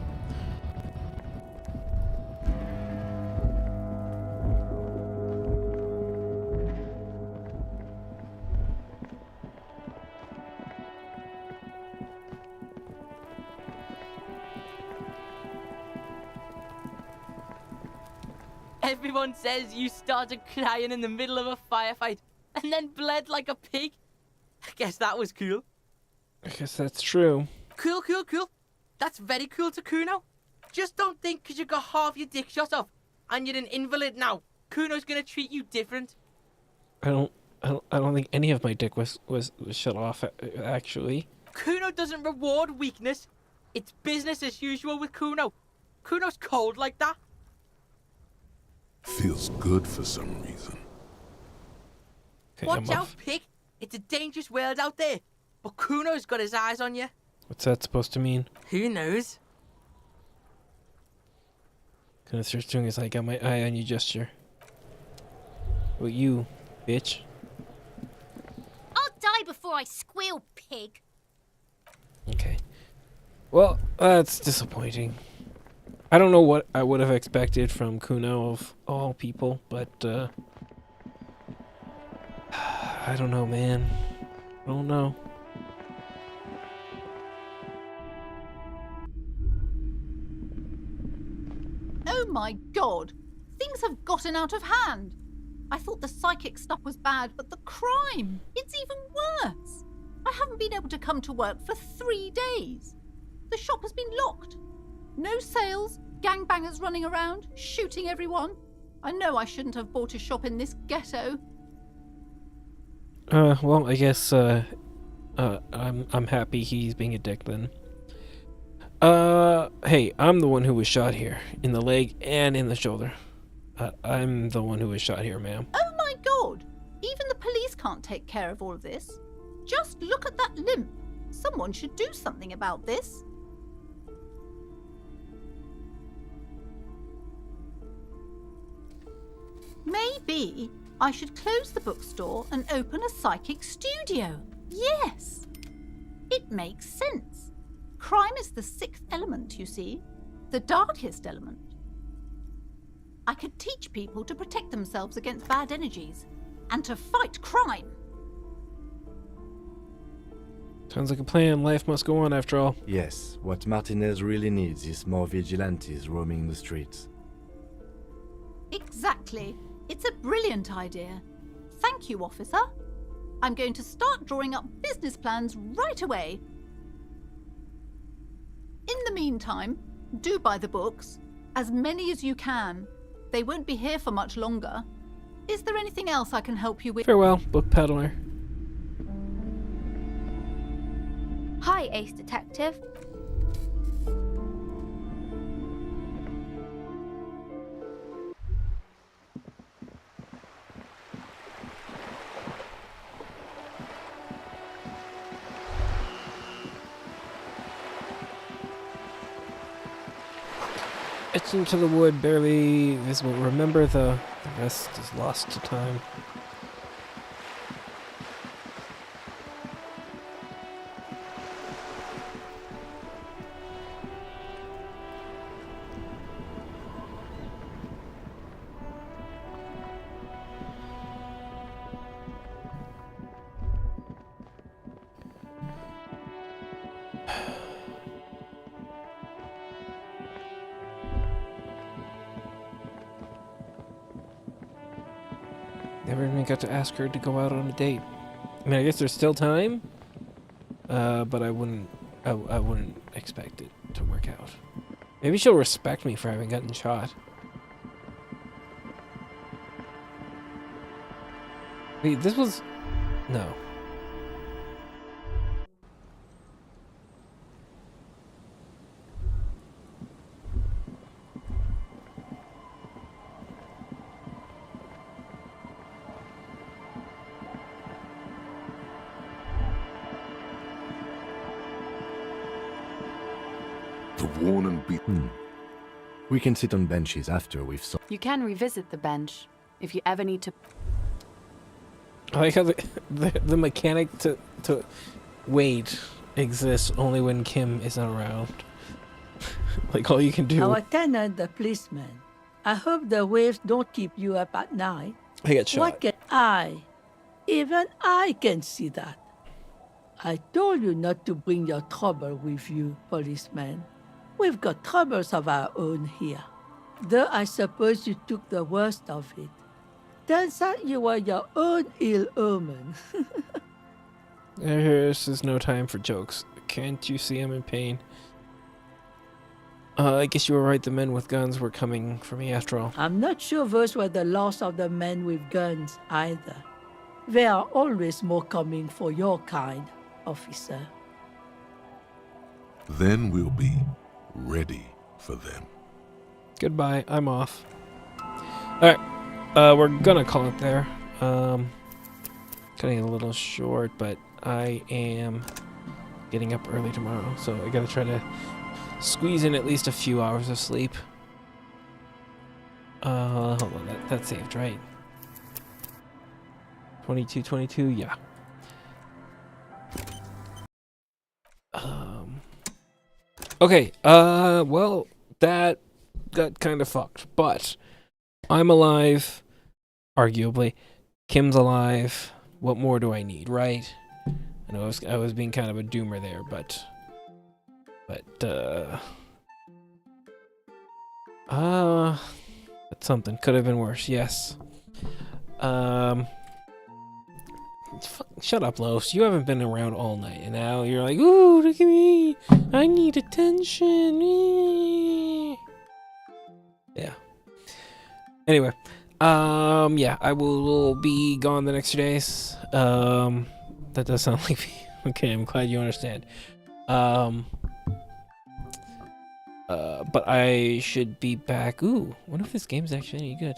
Everyone says you started crying in the middle of a firefight and then bled like a pig. I guess that was cool. I guess that's true. Cool. That's very cool to Kuno. Just don't think because you got half your dick shot off and you're an invalid now, Kuno's gonna treat you different. I don't think any of my dick was shut off actually. Kuno doesn't reward weakness. It's business as usual with Kuno. Kuno's cold like that. Feels good for some reason. Okay, Watch out, pig. It's a dangerous world out there. But Kuno's got his eyes on you. What's that supposed to mean? Who knows? Kind of starts doing his I got my eye on you gesture. Well, you, bitch. I'll die before I squeal, pig. Okay. Well, that's disappointing. I don't know what I would have expected from Kuno of all people, but I don't know, man. I don't know. Oh my god! Things have gotten out of hand! I thought the psychic stuff was bad, but the crime! It's even worse! I haven't been able to come to work for 3 days. The shop has been locked. No sales, gangbangers running around, shooting everyone. I know I shouldn't have bought a shop in this ghetto. Well, I guess, I'm happy he's being a dick then. Hey, I'm the one who was shot here, in the leg and in the shoulder. I'm the one who was shot here, ma'am. Oh my god! Even the police can't take care of all of this. Just look at that limp. Someone should do something about this. Maybe I should close the bookstore and open a psychic studio. Yes! It makes sense. Crime is the 6th element, you see. The darkest element. I could teach people to protect themselves against bad energies and to fight crime. Sounds like a plan. Life must go on after all. Yes, what Martinez really needs is more vigilantes roaming the streets. Exactly. It's a brilliant idea. Thank you, officer. I'm going to start drawing up business plans right away. In the meantime, do buy the books. As many as you can. They won't be here for much longer. Is there anything else I can help you with? Farewell, book peddler. Hi, Ace Detective. Etched into the wood, barely visible. Remember, the rest is lost to time. Never even got to ask her to go out on a date. I mean, I guess there's still time, but I wouldn't expect it to work out. Maybe she'll respect me for having gotten shot. Wait, this was... No. The worn and beaten. We can sit on benches after we've solved. You can revisit the bench if you ever need to. I like how the mechanic to wait exists only when Kim isn't around. Like all you can do. Our tenant, the policeman. I hope the waves don't keep you up at night. I get shot. What can even I can see that. I told you not to bring your trouble with you, policeman. We've got troubles of our own here. Though I suppose you took the worst of it. Turns out you were your own ill omen. This is no time for jokes. Can't you see I'm in pain? I guess you were right. The men with guns were coming for me after all. I'm not sure those were the last of the men with guns either. There are always more coming for your kind, officer. Then we'll be ready for them. Goodbye. I'm off. Alright. We're gonna call it there. Cutting it a little short, but I am getting up early tomorrow, so I gotta try to squeeze in at least a few hours of sleep. Hold on, that saved, right? 22, yeah. Okay, well, that got kind of fucked, but I'm alive, arguably. Kim's alive. What more do I need, right? I know I was being kind of a doomer there, but that's something. Could have been worse, yes. Shut up, Los. You haven't been around all night, and now you're like, ooh, look at me. I need attention. Yeah. Anyway, yeah, I will be gone the next 2 days. That does sound like me. Okay, I'm glad you understand. But I should be back. Ooh, what if this game's actually any good?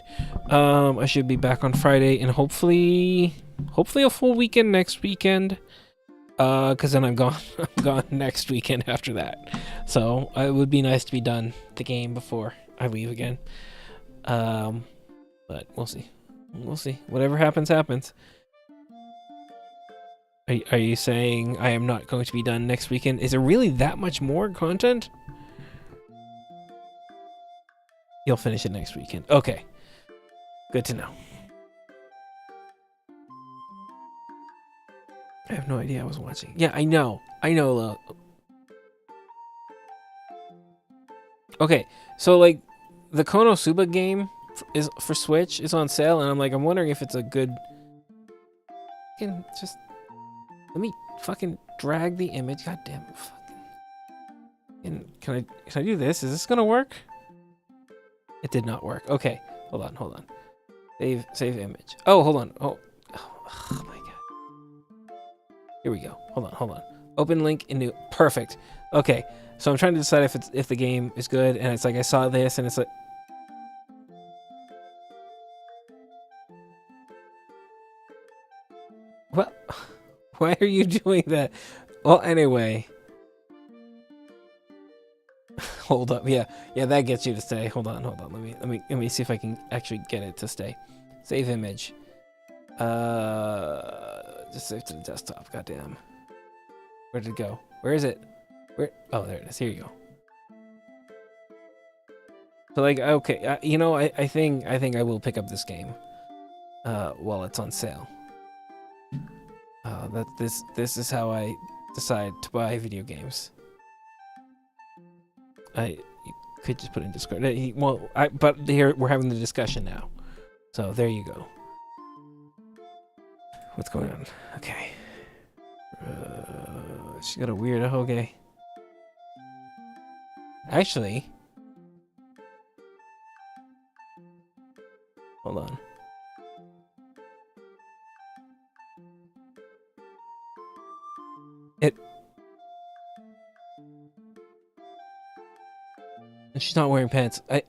I should be back on Friday, and hopefully a full weekend next weekend. Cause then I'm gone next weekend after that. So it would be nice to be done the game before I leave again. But we'll see. Whatever happens, happens. Are you saying I am not going to be done next weekend? Is there really that much more content? You'll finish it next weekend. Okay. Good to know. I have no idea I was watching. Yeah, I know. Okay, so like the Konosuba game is for Switch is on sale, and I'm wondering if it's a good. Just let me fucking drag the image. God damn it! Can I do this? Is this gonna work? It did not work. Okay, hold on. Save image. Oh, hold on. Oh my god. Here we go. Hold on. Open link in new. Perfect. Okay, so I'm trying to decide if the game is good, and it's like I saw this, and it's like. What? Why are you doing that? Well, anyway. Hold up. Yeah, that gets you to stay. Hold on. Let me see if I can actually get it to stay. Save image. Just save to the desktop. Goddamn. Where did it go? Where is it? Where? Oh, there it is. Here you go. So okay, I think I will pick up this game while it's on sale. This is how I decide to buy video games. You could just put in Discord. But here we're having the discussion now, so there you go. What's going on? Okay. She got a weird ahoge. Actually, hold on. And she's not wearing pants. I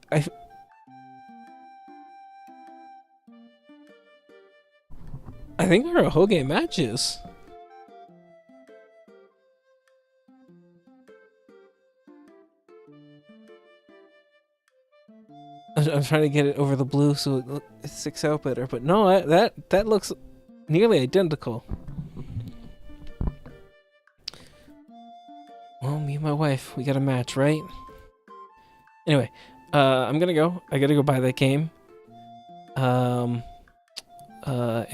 think her ahoge matches. I'm trying to get it over the blue so it sticks out better, but no, that looks nearly identical. Well, me and my wife, we got a match, right? Anyway, I'm gonna go. I gotta go buy that game. And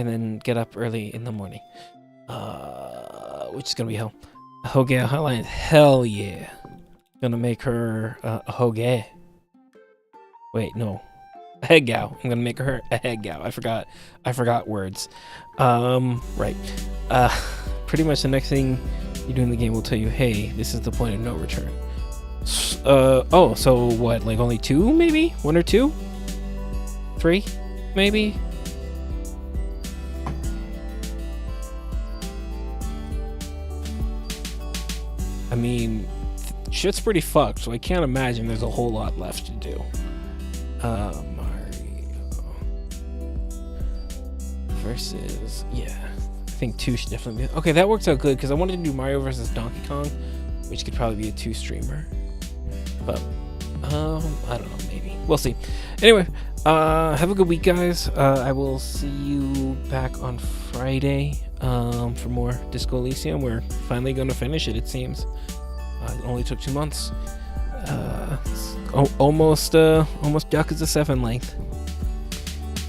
then get up early in the morning. Which is gonna be hell. Ahoge Highline, hell yeah. Gonna make her a hoge. Wait, no. A head gal. I'm gonna make her a head gal. I forgot words. Right. Pretty much the next thing you do in the game will tell you, hey, this is the point of no return. Oh, so what, like only 2 maybe? 1 or 2? 3 maybe? I mean, shit's pretty fucked, so I can't imagine there's a whole lot left to do. Mario versus, yeah, I think 2 should definitely be. Okay, that works out good because I wanted to do Mario versus Donkey Kong, which could probably be a 2 streamer. But I don't know, maybe we'll see. Anyway, have a good week, guys. I will see you back on Friday for more Disco Elysium. We're finally going to finish it, it seems. It only took 2 months. Almost Yakuza 7 length.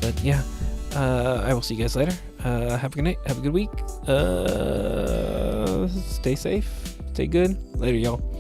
But yeah, I will see you guys later. Have a good night. Have a good week. Stay safe. Stay good. Later, y'all.